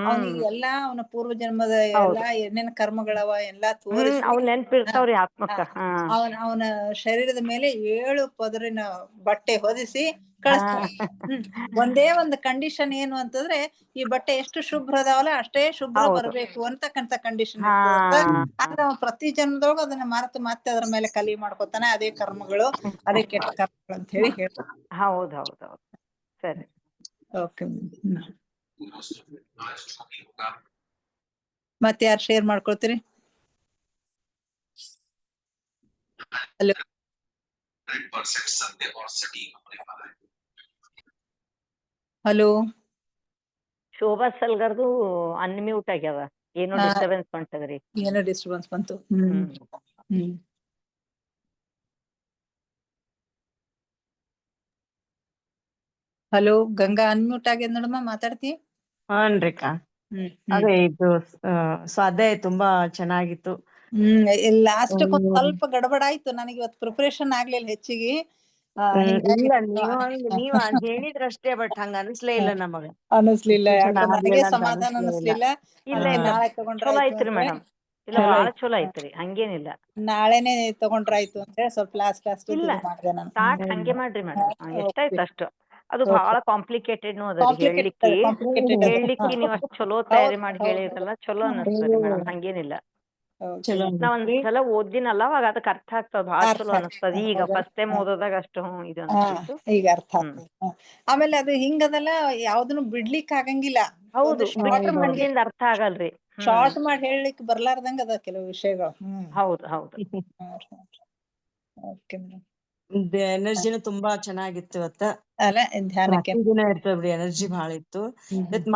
ಅವನಿಗೆ ಎಲ್ಲಾ ಅವನ ಪೂರ್ವ ಜನ್ಮದ ಎಲ್ಲಾ ಏನೇನ್ ಕರ್ಮಗಳವ ಎಲ್ಲಾ ತೋರಿಸಿ ನೆನ್ಪಿರ್ತಾವ್ರಿ ಆತ್ಮಕ್ಕ. ಅವನ ಶರೀರದ ಮೇಲೆ 7 ಪದರಿನ ಬಟ್ಟೆ ಹೊದಿಸಿ ಕಳಿಸ್ತಾರೆ. ಒಂದೇ ಒಂದು ಕಂಡೀಷನ್ ಏನು ಅಂತಂದ್ರೆ ಈ ಬಟ್ಟೆ ಎಷ್ಟು ಶುಭ್ರ ಅದಾವಲ್ಲ ಅಷ್ಟೇ ಶುಭ್ರ ಹೌದು. ಬರ್ಬೇಕು ಅಂತಕ್ಕಂತ ಕಂಡೀಷನ್ ಹಾ ಆದ್ರೆ ಅವ ಪ್ರತಿ ಜನ್ಮದೊಳಗ ಅದನ್ನ ಮರೆತು ಮತ್ತೆ ಅದ್ರ ಮೇಲೆ ಕಲಿ ಮಾಡ್ಕೊತಾನೆ. ಅದೇ ಕರ್ಮಗಳು, ಅದೇ ಕೆಟ್ಟ ಕರ್ಮಗಳು ಅಂತ ಹೇಳಿ ಹೇಳಿ. ಹೌದ್ ಹೌದ್ ಹೌದ್ ಸರಿ. ಓಕೆ. ಮತ್ತೆ ಯಾರು ಶೇರ್ ಮಾಡ್ಕೊಳ್ತೀರಿ? ಹಲೋ ಹಲೋ ಶೋಭಾ ಸಲ್ಗರ್ದು ಅನ್ಮ್ಯೂಟ್ ಆಗ್ಯಾವ, ಏನೋ ಡಿಸ್ಟರ್ಬೆನ್ಸ್ ಹೊಂಟದ್ರಿ. ಏನೋ ಡಿಸ್ಟರ್ಬೆನ್ಸ್ ಬಂತು. ಹಲೋ ಗಂಗಾ ಅನ್ಮ್ಯೂಟ್ ಆಗ್ಯದ ನೋಡಮ್ಮ, ಮಾತಾಡ್ತಿ? ಹಾನ್ರಿಕಾ. ಅದೇ ಇದು ಸ್ವಾಧ್ಯಾಯ ತುಂಬಾ ಚೆನ್ನಾಗಿತ್ತು. ಲಾಸ್ಟ್ ಸ್ವಲ್ಪ ಗಡಬಡ ಆಯ್ತು ನನಗೆ, ಇವತ್ತು ಪ್ರಿಪರೇಷನ್ ಆಗ್ಲಿಲ್ಲ ಹೆಚ್ಚಿಗೆ. ಇಲ್ಲ ನೀವ್ ಹೇಳಿದ್ರಷ್ಟೇ, ಬಟ್ ಹಂಗ ಅನ್ಸ್ಲೇ ಇಲ್ಲ ನಮಗ. ಅನಿಸ್ಲಿಲ್ಲ, ನನಗೆ ಸಮಾಧಾನ ಅನಿಸ್ಲಿಲ್ಲ. ಇಲ್ಲ ಇಲ್ಲ ನಾಳೆ ತಗೊಂಡ್ರ ಚಲೋ ಐತ್ರಿ ಮೇಡಮ್, ಇಲ್ಲ ಬಾಳ ಚಲೋ ಐತ್ರಿ, ಹಂಗೇನಿಲ್ಲ. ನಾಳೆನೆ ತಗೊಂಡ್ರಾಯ್ತು ಅಂತ ಹೇಳಿ ಸ್ವಲ್ಪ ಲಾಸ್ಟ್ ಇಲ್ಲ ಮಾಡಿದೆ ನಾನು. ಸಾಕ್ ಹಂಗೆ ಮಾಡ್ರಿ ಮೇಡಮ್, ಎಷ್ಟಾಯ್ತು ಅಷ್ಟು. ಅದು ಬಹಳ ಕಾಂಪ್ಲಿಕೇಟೆಡ್ ಅದರಿ, ಹೇಳಲಿಕ್ಕೆ ನೀವ್ ಅಷ್ಟ್ ಚಲೋ ತಯಾರಿ ಮಾಡಿ ಹೇಳಿದ್ರಲ್ಲ, ಚಲೋ ಅನಸ್ತದ್ರಿ ಮೇಡಮ್, ಹಂಗೇನಿಲ್ಲ. ನಾ ಒಂದ್ಸಲ ಓದಿನಲ್ಲ, ಅವಾಗ ಅದಕ್ಕೆ ಅರ್ಥ ಆಗ್ತದ, ಬಹಳ ಚಲೋ ಅನಸ್ತದ. ಈಗ ಫಸ್ಟ್ ಟೈಮ್ ಓದೋದಾಗ ಅಷ್ಟು ಇದು ಅನಿಸ್ತಿತ್ತು. ಈಗ ಅರ್ಥ ಆಗ್ತದೆ. ಆಮೇಲೆ ಅದು ಹಿಂಗದಲ್ಲ, ಯಾವ್ದನ್ನು ಬಿಡ್ಲಿಕ್ ಆಗಂಗಿಲ್ಲ. ಹೌದು, ಬಿಟ್ರ ಮುಂದಿಂದ ಅರ್ಥ ಆಗಲ್ರಿ. ಶಾರ್ಟ್ ಮಾಡಿ ಹೇಳಲಿಕ್ಕೆ ಬರ್ಲಾರ್ದಂಗ ಅದ ಕೆಲವು ವಿಷಯಗಳು. ಹೌದು ಹೌದು. Okay madam. ಎನರ್ಜಿನೂ ತುಂಬಾ ಚೆನ್ನಾಗಿತ್ತು ಇವತ್ತ. ಅಲ್ಲ ಧ್ಯಾನಕ್ಕೆ ಪ್ರತಿದಿನ ಇರ್ತದ್ರಿ, ಎನರ್ಜಿ ಬಹಳ ಇತ್ತು.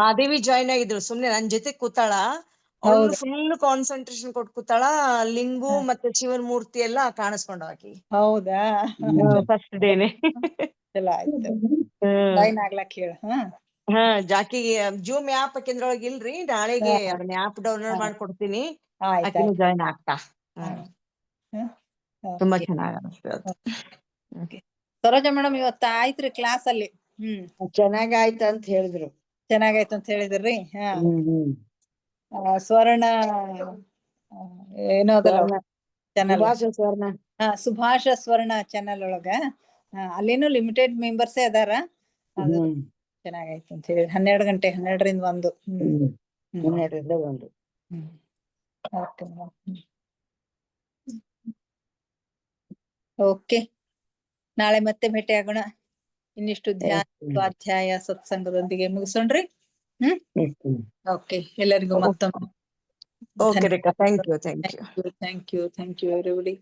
ಮಾದೇವಿ ಜಾಯ್ನ್ ಆಗಿದ್ರು, ಸುಮ್ನೆ ನನ್ ಜೊತೆ ಕೂತಾಳ. ಅವಳು ಫುಲ್ ಕಾನ್ಸಂಟ್ರೇಷನ್ ಕೊಟ್ಟು ಕೂತಾಳ. ಲಿಂಗು ಮತ್ತೆ ಶಿವನ್ ಮೂರ್ತಿ ಎಲ್ಲಾ ಕಾಣಿಸ್ಕೊಂಡವ ಆಕಿ. ಹೌದಾ? ಫಸ್ಟ್ ಡೇನೆ ಚಲೋ ಆಯ್ತು, ಜಾಯ್ನ್ ಆಗ್ಲಕ್ ಹೇಳ. ಜಾಕಿಗೆ ಜೂಮ್ ಆ್ಯಪ್ ಕೇಂದ್ರೊಳಗ ಇಲ್ರಿ, ನಾಳೆಗೆ ಅದನ್ನ ಆ್ಯಪ್ ಡೌನ್ಲೋಡ್ ಮಾಡ್ಕೊಡ್ತೀನಿ, ಆಕಿನೂ ಜಾಯ್ನ್ ಆಗ್ತಾ. ತುಂಬಾ ಚೆನ್ನಾಗಿ ಅನಿಸ್ತದೆ. ಸರೋಜಾ ಮೇಡಮ್ ಇವತ್ತ ಆಯ್ತ್ರಿ ಕ್ಲಾಸ್ ಅಲ್ಲಿ? ಚೆನ್ನಾಗಾಯ್ತು ಅಂತ ಹೇಳಿದ್ರು. ಚೆನ್ನಾಗಾಯ್ತು ಅಂತ ಹೇಳಿದ್ರಿ? ಸ್ವರ್ಣ ಏನೋ ಅದಲ್ಲ ಚಾನಲ್, ಸುಭಾಷ ಸ್ವರ್ಣ ಚಾನಲ್ ಒಳಗ ಅಲ್ಲೇನು ಲಿಮಿಟೆಡ್ ಮೆಂಬರ್ಸೇ ಅದಾರ. ಅದು ಚೆನ್ನಾಗಾಯ್ತು ಅಂತ ಹೇಳಿ 12 ಗಂಟೆ 12ರಿಂದ 1. 12ರಿಂದ 1. ಓಕೆ ಓಕೆ, ನಾಳೆ ಮತ್ತೆ ಭೇಟಿ ಆಗೋಣ. ಇನ್ನಿಷ್ಟು ಧ್ಯಾನ ಸ್ವಾಧ್ಯಾಯ ಸತ್ಸಂಗದೊಂದಿಗೆ ಮುಗಿಸೋಣ್ರಿ. ಓಕೆ, ಎಲ್ಲರಿಗೂ ಮತ್ತೊಮ್ಮೆ thank you. Thank you everybody.